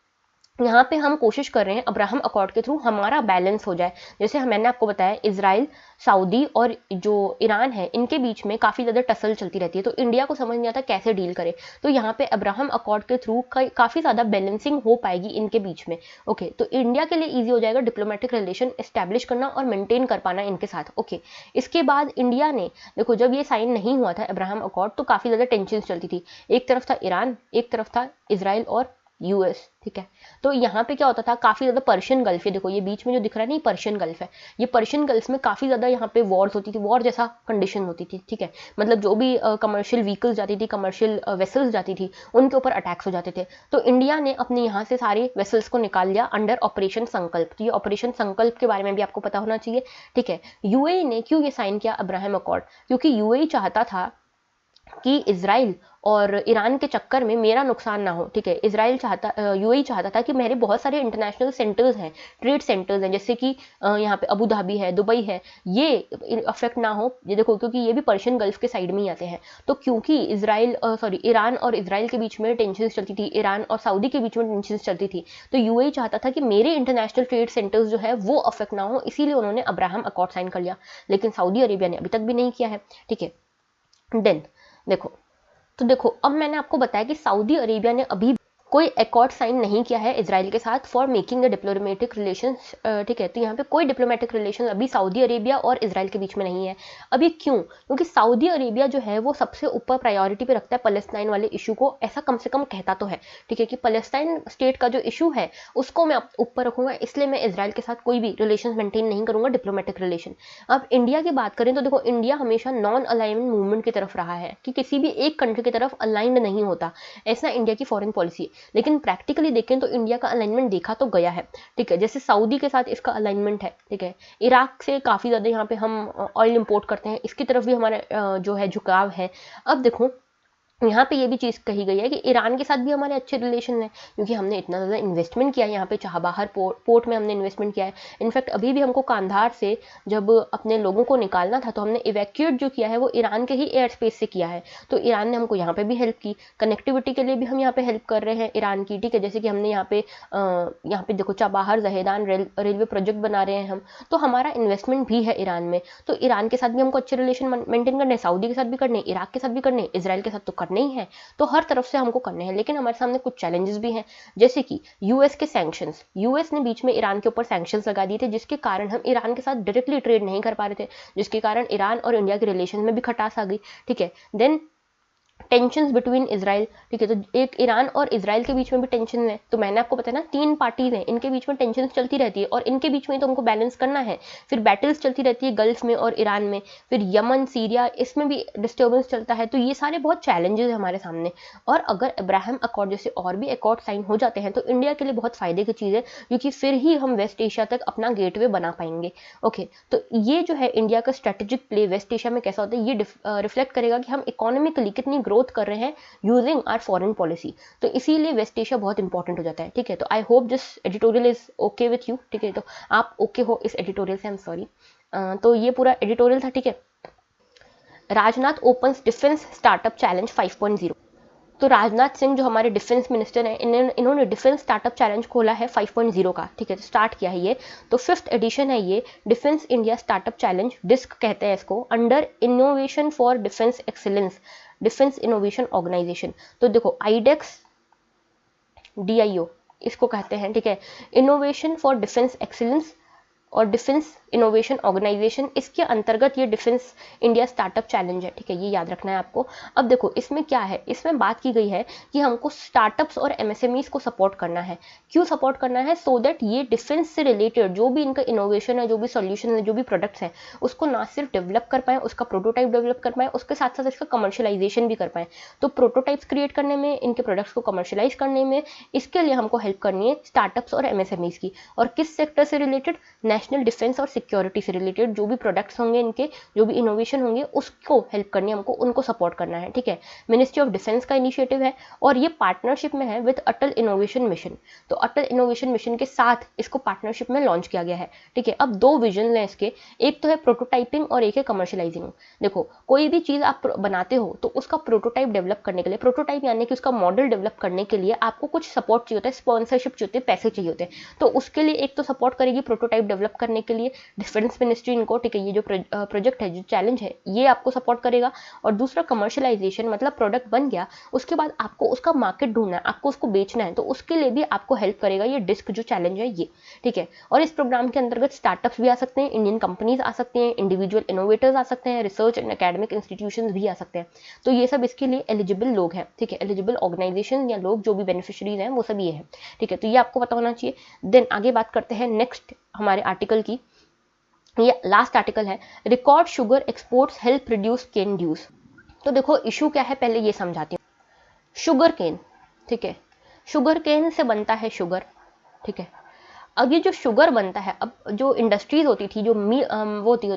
Speaker 1: यहाँ पे हम कोशिश कर रहे हैं अब्राहम अकॉर्ड के थ्रू हमारा बैलेंस हो जाए। जैसे मैंने आपको बताया इजराइल, सऊदी और जो ईरान है इनके बीच में काफ़ी ज़्यादा टसल चलती रहती है, तो इंडिया को समझ नहीं आता कैसे डील करे। तो यहाँ पे अब्राहम अकॉर्ड के थ्रू काफ़ी ज़्यादा बैलेंसिंग हो पाएगी इनके बीच में, ओके। तो इंडिया के लिए ईजी हो जाएगा डिप्लोमेटिक रिलेशन इस्टेब्लिश करना और मेंटेन कर पाना इनके साथ, ओके। इसके बाद इंडिया ने देखो जब ये साइन नहीं हुआ था अब्राहम अकॉर्ड तो काफ़ी ज़्यादा टेंशन चलती थी। एक तरफ था ईरान, एक तरफ था इजराइल और यूएस, ठीक है। तो यहाँ पे क्या होता था, काफ़ी ज़्यादा पर्शियन गल्फ है, देखो ये बीच में जो दिख रहा है ना, ये पर्शियन गल्फ है। ये पर्शियन गल्फ में काफ़ी ज़्यादा यहाँ पे वॉर्स होती थी, वॉर जैसा कंडीशन होती थी, ठीक है। मतलब जो भी कमर्शियल व्हीकल्स जाती थी, कमर्शियल वेसल्स जाती थी, उनके ऊपर अटैक्स हो जाते थे। तो इंडिया ने अपने यहाँ से सारे वेसल्स को निकाल लिया अंडर ऑपरेशन संकल्प। तो ये ऑपरेशन संकल्प के बारे में भी आपको पता होना चाहिए, ठीक है। यूएई ने क्यों ये साइन किया अब्राहम अकॉर्ड, क्योंकि यूएई चाहता था कि इजराइल और ईरान के चक्कर में मेरा नुकसान ना हो, ठीक है। इजराइल चाहता, यूएई चाहता था कि मेरे बहुत सारे इंटरनेशनल सेंटर्स हैं, ट्रेड सेंटर्स हैं, जैसे कि यहाँ पे अबू धाबी है, दुबई है, ये अफेक्ट ना हो। ये देखो क्योंकि ये भी पर्शियन गल्फ के साइड में ही आते हैं। तो क्योंकि ईरान और इजराइल के बीच में टेंशन चलती थी, ईरान और सऊदी के बीच में टेंशन चलती थी, तो यूएई चाहता था कि मेरे इंटरनेशनल ट्रेड सेंटर्स जो है वो अफेक्ट ना हो, इसीलिए उन्होंने अब्राहम अकॉर्ड साइन कर लिया। लेकिन सऊदी अरेबिया ने अभी तक भी नहीं किया है, ठीक है। देन देखो, तो देखो अब मैंने आपको बताया कि सऊदी अरेबिया ने अभी कोई अकॉर्ड साइन नहीं किया है इजराइल के साथ for making the diplomatic relations, ठीक है। तो यहाँ पे कोई डिप्लोमेटिक रिलेशन अभी सऊदी अरेबिया और इजराइल के बीच में नहीं है। अभी क्यों, क्योंकि सऊदी अरेबिया जो है वो सबसे ऊपर प्रायोरिटी पे रखता है पैलेस्टाइन वाले इशू को, ऐसा कम से कम कहता तो है, ठीक है, कि पैलेस्टाइन स्टेट का जो इशू है उसको मैं ऊपर रखूंगा, इसलिए मैं इजराइल के साथ कोई भी रिलेशन मेंटेन नहीं करूंगा, डिप्लोमेटिक रिलेशन। अब इंडिया की बात करें तो देखो इंडिया हमेशा नॉन अलाइनमेंट मूवमेंट की तरफ रहा है, कि किसी भी एक कंट्री की तरफ अलाइंड नहीं होता, ऐसा इंडिया की फॉरेन पॉलिसी है। लेकिन प्रैक्टिकली देखें तो इंडिया का अलाइनमेंट देखा तो गया है, ठीक है। जैसे सऊदी के साथ इसका अलाइनमेंट है, ठीक है। इराक से काफ़ी ज़्यादा यहाँ पे हम ऑयल इंपोर्ट करते हैं, इसकी तरफ भी हमारा जो है झुकाव है। अब देखो यहाँ पे ये भी चीज़ कही गई है कि ईरान के साथ भी हमारे अच्छे रिलेशन हैं, क्योंकि हमने इतना ज़्यादा इन्वेस्टमेंट किया है यहाँ पे, चाबहार पोर्ट में हमने इन्वेस्टमेंट किया है। इनफैक्ट अभी भी हमको कांधार से जब अपने लोगों को निकालना था तो हमने इवैक्यूएट जो किया है वो ईरान के ही एयर स्पेस से किया है। तो ईरान ने हमको यहाँ पे भी हेल्प की, कनेक्टिविटी के लिए भी हम यहाँ पे हेल्प कर रहे हैं ईरान की, ठीक है। जैसे कि हमने यहाँ पे देखो चाबहार जहेदान रेलवे प्रोजेक्ट बना रहे हैं हम, तो हमारा इन्वेस्टमेंट भी है ईरान में। तो ईरान के साथ भी हमको अच्छे रिलेशन मेंटेन करने, सऊदी के साथ भी करने, इराक के साथ भी करने, इजराइल के साथ तो करने ही है। तो हर तरफ से हमको करने हैं। लेकिन हमारे सामने कुछ चैलेंजेस भी हैं, जैसे कि यूएस के सैंक्शंस। यूएस ने बीच में ईरान के ऊपर सैंक्शंस लगा दिए थे, जिसके कारण हम ईरान के साथ डायरेक्टली ट्रेड नहीं कर पा रहे थे, जिसके कारण ईरान और इंडिया के रिलेशन में भी खटास आ गई, ठीक है। देन टेंशंस बिटवीन इजराइल, ठीक है। तो एक ईरान और इजराइल के बीच में भी टेंशन है। तो मैंने आपको बताया ना, 3 पार्टीज हैं, इनके बीच में टेंशन चलती रहती है और इनके बीच में तो हमको बैलेंस करना है। फिर बैटल्स चलती रहती है गल्फ में और ईरान में, फिर यमन, सीरिया, इसमें भी डिस्टर्बेंस चलता है। तो ये सारे बहुत चैलेंजेस है हमारे सामने। और अगर अब्राहम अकॉर्ड जैसे और भी अकॉर्ड साइन हो जाते हैं तो इंडिया के लिए बहुत फायदे की चीज़ है, क्योंकि फिर ही हम वेस्ट एशिया तक अपना गेटवे बना पाएंगे, ओके। तो ये जो है इंडिया का स्ट्रेटेजिक प्ले वेस्ट एशिया में कैसा होता है, ये रिफ्लेक्ट करेगा कि हम इकोनॉमिकली कितनी ग्रोथ कर रहे हैं यूजिंग आर फॉरेन पॉलिसी। तो इसीलिए वेस्ट एशिया बहुत इंपॉर्टेंट हो जाता है, ठीक है। तो I hope this editorial is okay with you, ठीक है। तो आप ओके हो इस एडिटोरियल से, आई एम सॉरी। तो ये पूरा एडिटोरियल था, ठीक है। Rajnath opens defence startup challenge 5.0। तो राजनाथ सिंह जो हमारे डिफेंस मिनिस्टर हैं, इन्होंने डिफेंस स्टार्टअप चैलेंज खोला है 5.0 का, ठीक है। तो स्टार्ट किया है ये, तो 5th एडिशन है ये, डिफेंस इंडिया स्टार्टअप चैलेंज, डिस्क कहते हैं इसको, under innovation for defence excellence, defence innovation organisation. तो देखो आईडेक्स DIO इसको कहते हैं, ठीक है, इनोवेशन फॉर डिफेंस एक्सीलेंस और डिफेंस इनोवेशन ऑर्गेनाइजेशन, इसके अंतर्गत ये डिफेंस इंडिया स्टार्टअप चैलेंज है, ठीक है, ये याद रखना है आपको। अब देखो इसमें क्या है, इसमें बात की गई है कि हमको स्टार्टअप्स और एमएसएमईज को सपोर्ट करना है। क्यों सपोर्ट करना है? सो दैट ये डिफेंस से रिलेटेड जो भी इनका इनोवेशन है, जो भी सॉल्यूशन है, जो भी प्रोडक्ट्स हैं, उसको ना सिर्फ डेवलप कर पाए, उसका प्रोटोटाइप डेवलप कर पाए, उसके साथ साथ इसका कमर्शियलाइजेशन भी कर पाए। तो प्रोटोटाइप्स क्रिएट करने में, इनके प्रोडक्ट्स को कमर्शियलाइज करने में, इसके लिए हमको हेल्प करनी है स्टार्टअप्स और एमएसएमईज की। और किस सेक्टर से रिलेटेड? नेशनल डिफेंस और सिक्योरिटी से रिलेटेड जो भी प्रोडक्ट्स होंगे, इनके जो भी इनोवेशन होंगे, उसको हेल्प करनी है हमको, उनको सपोर्ट करना है, ठीक है। मिनिस्ट्री ऑफ डिफेंस का इनिशिएटिव है और ये पार्टनरशिप में है विद अटल इनोवेशन मिशन। तो अटल इनोवेशन मिशन के साथ इसको पार्टनरशिप में लॉन्च किया गया है, ठीक है। अब दो विजन है इसके, एक तो है प्रोटोटाइपिंग और एक है कमर्शियलाइजिंग। देखो कोई भी चीज आप बनाते हो तो उसका प्रोटोटाइप डेवलप करने के लिए, प्रोटोटाइप यानी कि उसका मॉडल डेवलप करने के लिए आपको कुछ सपोर्ट चाहिए होता है, स्पॉन्सरशिप चाहिए होती है, पैसे चाहिए होते हैं। तो उसके लिए एक तो सपोर्ट करेगी प्रोटोटाइप डेवलप करने के लिए डिफेंस मिनिस्ट्री इनको, ठीक है, ये जो प्रोजेक्ट है, जो चैलेंज है, ये आपको सपोर्ट करेगा। और दूसरा कमर्शियलाइजेशन, मतलब प्रोडक्ट बन गया, उसके बाद आपको उसका मार्केट ढूंढना है, आपको उसको बेचना है, तो उसके लिए भी आपको हेल्प करेगा ये डिस्क जो चैलेंज है ये, ठीक है। और इस प्रोग्राम के अंतर्गत स्टार्टअप्स भी आ सकते हैं, इंडियन कंपनीज आ सकते हैं, इंडिविजुअल इनोवेटर्स आ सकते हैं, रिसर्च एंड एकेडमिक इंस्टीट्यूशंस भी आ सकते हैं। तो ये सब इसके लिए एलिजिबल लोग हैं, ठीक है, एलिजिबल ऑर्गेनाइजेशन या लोग जो भी बेनिफिशियरीज हैं वो सब ये है, ठीक है। तो ये आपको पता होना चाहिए। देन आगे बात करते हैं नेक्स्ट हमारे आर्टिकल की। ये लास्ट आर्टिकल है, record sugar exports help reduce cane dues. तो देखो इशू क्या है, पहले ये समझाती हूँ। शुगर केन, ठीक है, शुगर केन से बनता है शुगर, ठीक है। अब ये जो शुगर बनता है, अब जो इंडस्ट्रीज होती थी, जो वो होती,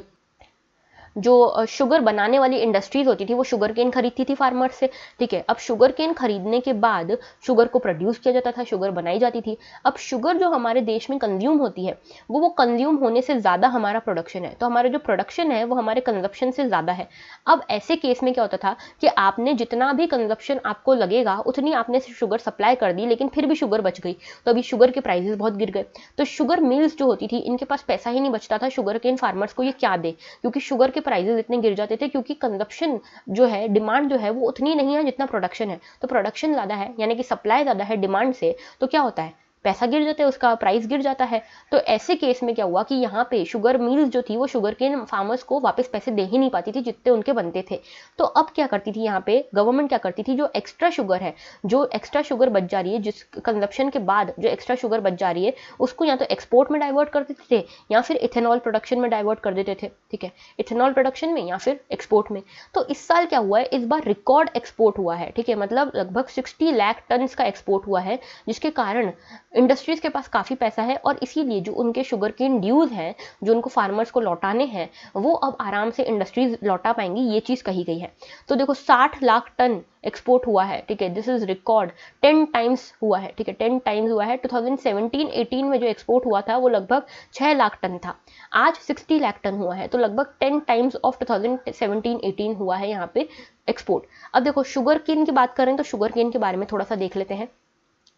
Speaker 1: जो शुगर बनाने वाली इंडस्ट्रीज होती थी, वो शुगर केन खरीदती थी फार्मर से, ठीक है। अब शुगर केन खरीदने के बाद शुगर को प्रोड्यूस किया जाता था, शुगर बनाई जाती थी। अब शुगर जो हमारे देश में कंज्यूम होती है, वो कंज्यूम होने से ज़्यादा हमारा प्रोडक्शन है, तो हमारा जो प्रोडक्शन है वो हमारे कंजप्शन से ज़्यादा है। अब ऐसे केस में क्या होता था कि आपने जितना भी कंजप्शन आपको लगेगा उतनी आपने शुगर सप्लाई कर दी, लेकिन फिर भी शुगर बच गई, तो अभी शुगर के प्राइसेस बहुत गिर गए। तो शुगर मिल्स जो होती थी, इनके पास पैसा ही नहीं बचता था, शुगर केन फार्मर्स को ये क्या दे, क्योंकि शुगर के प्राइसेस इतने गिर जाते थे, क्योंकि कंजप्शन जो है, डिमांड जो है वो उतनी नहीं है जितना प्रोडक्शन है। तो प्रोडक्शन ज़्यादा है, यानी कि सप्लाई ज़्यादा है डिमांड से, तो क्या होता है, पैसा गिर जाता है, उसका प्राइस गिर जाता है। तो ऐसे केस में क्या हुआ कि यहाँ पे शुगर मिल्स जो थी वो शुगर के फार्मर्स को वापस पैसे दे ही नहीं पाती थी जितने उनके बनते थे। तो अब क्या करती थी यहाँ पे गवर्नमेंट, क्या करती थी, जो एक्स्ट्रा शुगर है, जो एक्स्ट्रा शुगर बच जा रही है, जिस कंजप्शन के बाद जो एक्स्ट्रा शुगर बच जा रही है, उसको या तो एक्सपोर्ट में डाइवर्ट कर देते थे या फिर इथेनॉल प्रोडक्शन में डाइवर्ट कर देते थे, ठीक है, इथेनॉल प्रोडक्शन में या फिर एक्सपोर्ट में। तो इस साल क्या हुआ है, इस बार रिकॉर्ड एक्सपोर्ट हुआ है, ठीक है, मतलब लगभग 60 लाख टन का एक्सपोर्ट हुआ है, जिसके कारण इंडस्ट्रीज के पास काफ़ी पैसा है और इसीलिए जो उनके शुगर केन ड्यूज हैं, जो उनको फार्मर्स को लौटाने हैं, वो अब आराम से इंडस्ट्रीज लौटा पाएंगी, ये चीज़ कही गई है। तो देखो 60 लाख टन एक्सपोर्ट हुआ है, ठीक है, दिस इज रिकॉर्ड, 10 टाइम्स हुआ है, ठीक है, 10 टाइम्स हुआ है। 2017-18 में जो एक्सपोर्ट हुआ था वो लगभग 6 लाख टन था, आज 60 लाख टन हुआ है, तो लगभग 10 टाइम्स ऑफ 2017-18 हुआ है यहाँ पे एक्सपोर्ट। अब देखो शुगर केन की बात करें तो शुगर केन के बारे में थोड़ा सा देख लेते हैं।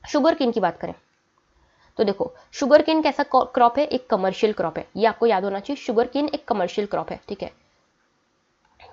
Speaker 1: शुगर केन की बात करें तो देखो शुगर केन कैसा क्रॉप है, एक कमर्शियल क्रॉप है, ये आपको याद होना चाहिए, शुगर केन एक कमर्शियल क्रॉप है, ठीक है,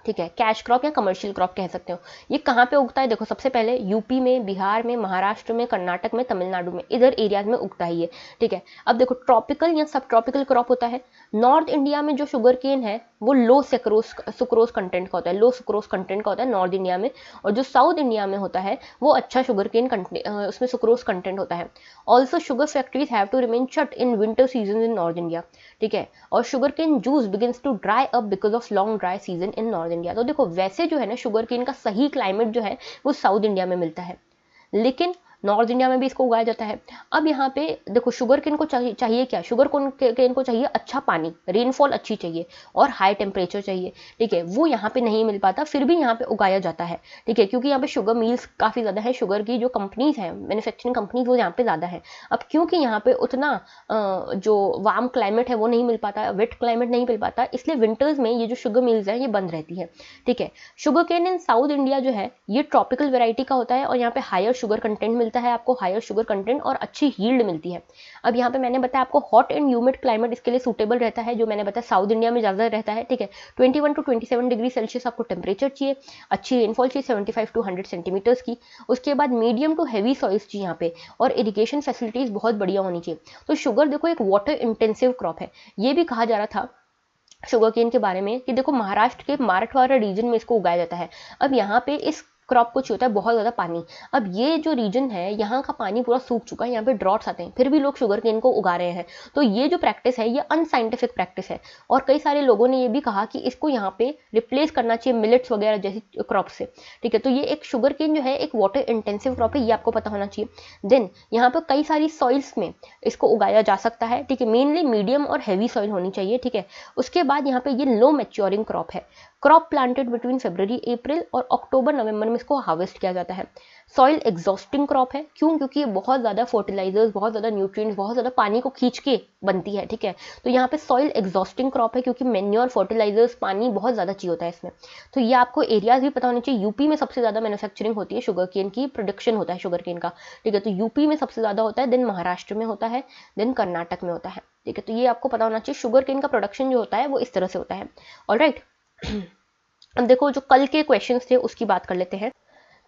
Speaker 1: ठीक है, कैश क्रॉप या कमर्शियल क्रॉप कह सकते हो। ये कहाँ पे उगता है, देखो सबसे पहले यूपी में, बिहार में, महाराष्ट्र में, कर्नाटक में, तमिलनाडु में, इधर एरियाज में उगता है ये, ठीक है। अब देखो ट्रॉपिकल या सब ट्रॉपिकल क्रॉप होता है। नॉर्थ इंडिया में जो शुगर केन है वो लो सुक्रोज कंटेंट का होता है, लो सुक्रोज कंटेंट का होता है नॉर्थ इंडिया में, और जो साउथ इंडिया में होता है वो अच्छा शुगर केन उसमें सुक्रोज कंटेंट होता है। Also sugar factories have to remain shut in winter season in north India, ठीक है, और sugar cane juice begins to dry up because of long dry season in north India. तो देखो वैसे जो है ना शुगर केन का सही क्लाइमेट जो है वो साउथ इंडिया में मिलता है, लेकिन नॉर्थ इंडिया में भी इसको उगाया जाता है। अब यहाँ पे देखो शुगर केन को चाहिए क्या, शुगर केन को चाहिए अच्छा पानी, रेनफॉल अच्छी चाहिए और हाई टेम्परेचर चाहिए, ठीक है, वो यहाँ पे नहीं मिल पाता, फिर भी यहाँ पे उगाया जाता है, ठीक है, क्योंकि यहाँ पे शुगर मिल्स काफ़ी ज़्यादा है, शुगर की जो कंपनीज हैं, मैन्युफैक्चरिंग कंपनीज, वो यहाँ पे ज़्यादा है। अब क्योंकि यहाँ पे उतना जो वार्म क्लाइमेट है वो नहीं मिल पाता, वेट क्लाइमेट नहीं मिल पाता, इसलिए विंटर्स में ये जो शुगर मिल्स हैं ये बंद रहती है, ठीक है। शुगर केन इन साउथ इंडिया जो है ये ट्रॉपिकल वेराइटी का होता है और यहाँ पे हायर शुगर कंटेंट मिलता देता है आपको हायर शुगर कंटेंट और अच्छी यील्ड मिलती है। अब यहाँ पे मैंने बताया आपको हॉट एंड ह्यूमिड क्लाइमेट इसके लिए सूटेबल रहता है, जो मैंने बताया साउथ इंडिया में ज़्यादा रहता है, ठीक है। 21 to 27 डिग्री सेल्सियस आपको टेम्परेचर चाहिए, अच्छी रेनफॉल चाहिए 75 to 100 सेंटीमीटर्स की। उसके बाद मीडियम टू हैवी सॉइल्स चाहिए यहाँ पे, और इरिगेशन फैसिलिटीज़ बहुत बढ़िया होनी चाहिए। तो शुगर देखो एक वाटर इंटेंसिव क्रॉप है। ये भी कहा जा रहा था शुगर केन के बारे में कि देखो महाराष्ट्र के मराठवाड़ा रीजन में इसको उगाया जाता है। अब यहाँ पे इस क्रॉप को चाहिए होता है बहुत ज़्यादा पानी। अब ये जो रीजन है यहाँ का पानी पूरा सूख चुका है, यहाँ पे ड्रॉट्स आते हैं, फिर भी लोग शुगर केन को उगा रहे हैं। तो ये जो प्रैक्टिस है ये अनसाइंटिफिक प्रैक्टिस है, और कई सारे लोगों ने ये भी कहा कि इसको यहाँ पे रिप्लेस करना चाहिए मिलेट्स वगैरह जैसी क्रॉप से, ठीक है। तो ये एक शुगर केन जो है एक वाटर इंटेंसिव क्रॉप है, ये आपको पता होना चाहिए। देन यहाँ पर कई सारी सॉइल्स में इसको उगाया जा सकता है, ठीक है। मेनली मीडियम और हैवी सॉइल होनी चाहिए, ठीक है। उसके बाद यहाँ पे ये लो मैच्योरिंग क्रॉप है। क्रॉप प्लांटेड बिटवीन फरवरी अप्रैल और अक्टूबर नवंबर में इसको हार्वेस्ट किया जाता है। सॉइल एग्जॉस्टिंग क्रॉप है, क्यों? क्योंकि ये बहुत ज़्यादा फर्टिलाइजर्स, बहुत ज़्यादा न्यूट्रिएंट्स, बहुत ज़्यादा पानी को खींच के बनती है, ठीक है। तो यहाँ पे सॉइल एग्जॉस्टिंग क्रॉप है क्योंकि मैन्योर, फर्टिलाइजर्स, पानी बहुत ज़्यादा चाहिए होता है इसमें। तो ये आपको एरियाज भी पता होने चाहिए। यूपी में सबसे ज़्यादा मैन्युफैक्चरिंग होती है शुगर केन की, प्रोडक्शन होता है शुगर केन का, ठीक है। तो यूपी में सबसे ज़्यादा होता है, देन महाराष्ट्र में होता है, देन कर्नाटक में होता है, ठीक है। तो ये आपको पता होना चाहिए। शुगर केन का प्रोडक्शन जो होता है वो इस तरह से होता है। ऑलराइट, अब देखो जो कल के क्वेश्चंस थे उसकी बात कर लेते हैं।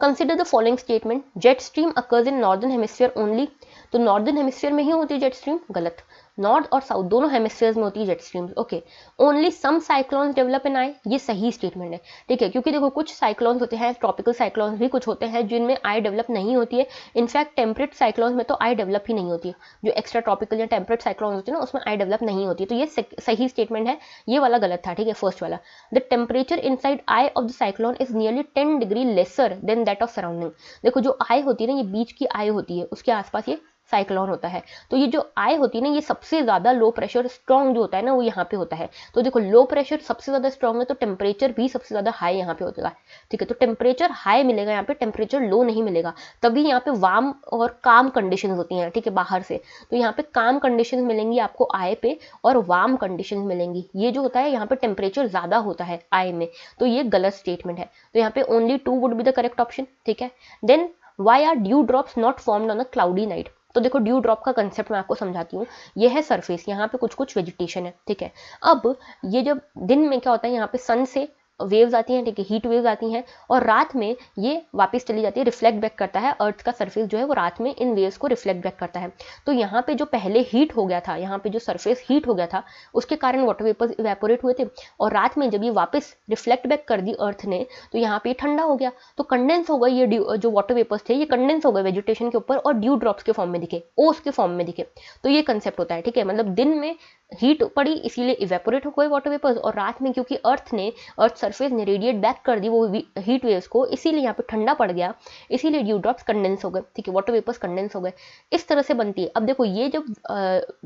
Speaker 1: Consider the following statement, jet stream occurs in northern hemisphere only. तो नॉर्दर्न हेमिस्फीयर में ही होती है जेट स्ट्रीम, गलत। नॉर्थ और साउथ दोनों हेमिस्फीयर्स में होती है jet streams, okay. Only some cyclones develop in eye, ये सही स्टेटमेंट है, ठीक है। क्योंकि देखो कुछ साइक्लोन्स होते हैं, ट्रॉपिकल साइक्लोन्स भी कुछ होते हैं जिनमें आई डेवलप नहीं होती है। इनफैक्ट टेम्परेट साइक्लोन्स में तो आई डेवलप ही नहीं होती है। जो एक्स्ट्रा ट्रॉपिकल या टेम्परेट साइक्लोन्स होते हैं ना उसमें आई डेवलप नहीं होती है। तो ये सही स्टेटमेंट है, ये वाला गलत था, ठीक है, फर्स्ट वाला। The temperature inside I of the cyclone is nearly 10 degree lesser than that of surrounding. देखो जो आई होती है ना, ये बीच की आई होती है, उसके आसपास ये साइक्लोन होता है। तो ये जो आई होती है ना, ये सबसे ज़्यादा लो प्रेशर स्ट्रॉन्ग जो होता है ना वो यहाँ पे होता है। तो देखो लो प्रेशर सबसे ज़्यादा स्ट्रॉन्ग है, तो टेम्परेचर भी सबसे ज़्यादा हाई यहाँ पे होता है, ठीक है। तो टेम्परेचर हाई मिलेगा यहाँ पे, टेम्परेचर लो नहीं मिलेगा। तभी यहाँ पे वार्म और काम कंडीशन होती हैं, ठीक है, बाहर से। तो यहाँ पे काम कंडीशन मिलेंगी आपको आई पे, और वार्म कंडीशन मिलेंगी। ये जो होता है यहाँ पे टेम्परेचर ज़्यादा होता है आई में, तो ये गलत स्टेटमेंट है। तो यहाँ पे only 2 would be the correct option, ठीक है। Then why are dew drops not formed on a cloudy night. तो देखो ड्यू ड्रॉप का कंसेप्ट मैं आपको समझाती हूँ। ये है सरफेस, यहाँ पे कुछ कुछ वेजिटेशन है, ठीक है। अब ये जब दिन में क्या होता है, यहाँ पे सन से वेव्स आती हैं, ठीक है, हीट वेव्स आती हैं, और रात में ये वापस चली जाती है, रिफ्लेक्ट बैक करता है। अर्थ का सरफेस जो है वो रात में इन वेव्स को रिफ्लेक्ट बैक करता है। तो यहाँ पे जो पहले हीट हो गया था, यहाँ पे जो सरफेस हीट हो गया था, उसके कारण वाटर वेपर्स इवेपोरेट हुए थे, और रात में जब ये वापस रिफ्लेक्ट बैक कर दी अर्थ ने, तो यहाँ पे ठंडा हो गया, तो कंडेंस हो गए ये जो वाटर वेपर्स थे, ये कंडेंस हो गए वेजिटेशन के ऊपर, और ड्यू ड्रॉप्स के फॉर्म में दिखे, ओस के फॉर्म में दिखे। तो ये कंसेप्ट होता है, ठीक है। मतलब दिन में हीट पड़ी इसीलिए इवेपोरेट हो गए वाटर वेपर्स, और रात में क्योंकि अर्थ सरफेस ने रेडिएट बैक कर दी वो हीट वेव्स को, इसीलिए यहाँ पे ठंडा पड़ गया, इसीलिए ड्यू ड्रॉप्स कंडेंस हो गए, ठीक है, वाटर वेपर्स कंडेंस हो गए। इस तरह से बनती है। अब देखो ये जब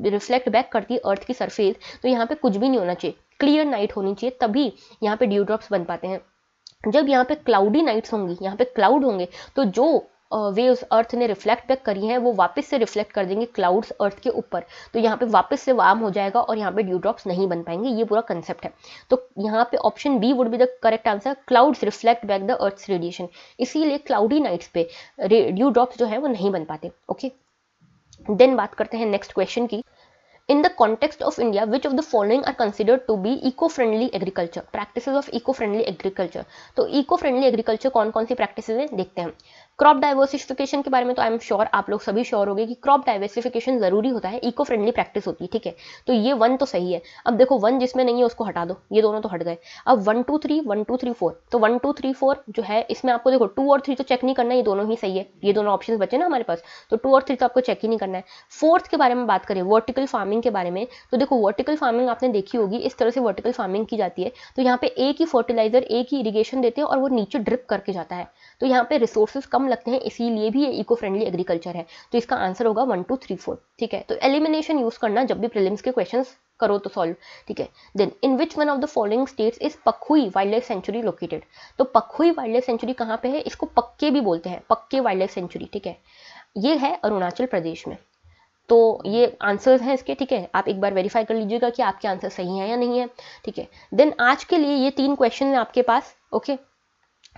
Speaker 1: रिफ्लेक्ट बैक करती है अर्थ की सरफेस, तो यहाँ पे कुछ भी नहीं होना चाहिए, क्लियर नाइट होनी चाहिए, तभी यहाँ पे ड्यू ड्रॉप्स बन पाते हैं। जब यहाँ पे क्लाउडी नाइट्स होंगी, यहाँ पे क्लाउड होंगे, तो जो वेव्स अर्थ ने रिफ्लेक्ट बैक करी हैं वो वापस से रिफ्लेक्ट कर देंगे क्लाउड्स अर्थ के ऊपर, तो यहाँ पे वापस से वार्म हो जाएगा और यहाँ पे ड्यू ड्रॉप्स नहीं बन पाएंगे। ये पूरा कंसेप्ट है। तो यहाँ पे option B would be the correct answer, clouds reflect back the earth's radiation, इसीलिए क्लाउडी नाइट्स पे ड्यू ड्रॉप्स जो है वो नहीं बन पाते, ओके। देन बात करते हैं नेक्स्ट क्वेश्चन की। In the context of India, which of the following are considered to be eco-friendly agriculture? Practices of eco-friendly agriculture. तो eco-friendly agriculture कौन कौन सी practices हैं देखते हैं। क्रॉप डाइवर्सिफिकेशन के बारे में तो आई एम श्योर आप लोग सभी श्योर होंगे कि क्रॉप डाइवर्सिफिकेशन जरूरी होता है, इको फ्रेंडली प्रैक्टिस होती है, ठीक है। तो ये 1 तो सही है। अब देखो 1 जिसमें नहीं है उसको हटा दो, ये दोनों तो हट गए। अब 1 2 3 1 2 3 4, तो 1 2 3 4 जो है इसमें आपको देखो 2 और 3 तो चेक नहीं करना है, ये दोनों ही सही है, ये दोनों ऑप्शन बचे ना हमारे पास, तो 2 और 3 तो आपको चेक ही नहीं करना है। फोर्थ के बारे में बात करें, वर्टिकल फार्मिंग के बारे में, तो देखो वर्टिकल फार्मिंग आपने देखी होगी, इस तरह से वर्टिकल फार्मिंग की जाती है। तो यहाँ पे एक ही फर्टिलाइजर, एक ही इरिगेशन देते हैं और वो नीचे ड्रिप करके जाता है, तो यहाँ पे रिसोर्सेज कम लगते हैं, इसीलिए भी ये इको फ्रेंडली एग्रीकल्चर है। तो इसका आंसर होगा 1 2 3 4, ठीक है। तो एलिमिनेशन यूज करना जब भी प्रीलिम्स के क्वेश्चंस करो तो सॉल्व, ठीक है। Then in which one of the following states is Pakhui wild life sanctuary located. तो पखुई वाइल्ड लाइफ सेंचुरी कहाँ पे है, इसको पक्के भी बोलते हैं, पक्के वाइल्ड लाइफ सेंचुरी, ठीक है। ये है अरुणाचल प्रदेश में। तो ये आंसर्स हैं इसके, ठीक है। आप एक बार वेरीफाई कर लीजिएगा कि आपके आंसर सही है या नहीं है, ठीक है। देन आज के लिए ये 3 क्वेश्चन है आपके पास, ओके।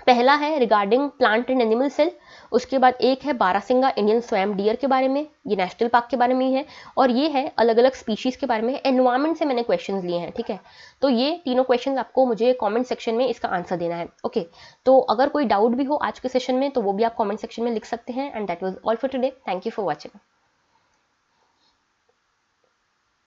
Speaker 1: पहला है regarding plant and animal cell, उसके बाद एक है बारासिंगा इंडियन स्वैम डियर के बारे में, ये नेशनल पार्क के बारे में ही है, और ये है अलग अलग स्पीशीज़ के बारे में, एनवायरमेंट से मैंने क्वेश्चंस लिए हैं, ठीक है। तो ये तीनों क्वेश्चंस आपको मुझे कमेंट सेक्शन में इसका आंसर देना है, ओके। तो अगर कोई डाउट भी हो आज के सेशन में तो वो भी आप कमेंट सेक्शन में लिख सकते हैं। And that was all for today, thank you for watching.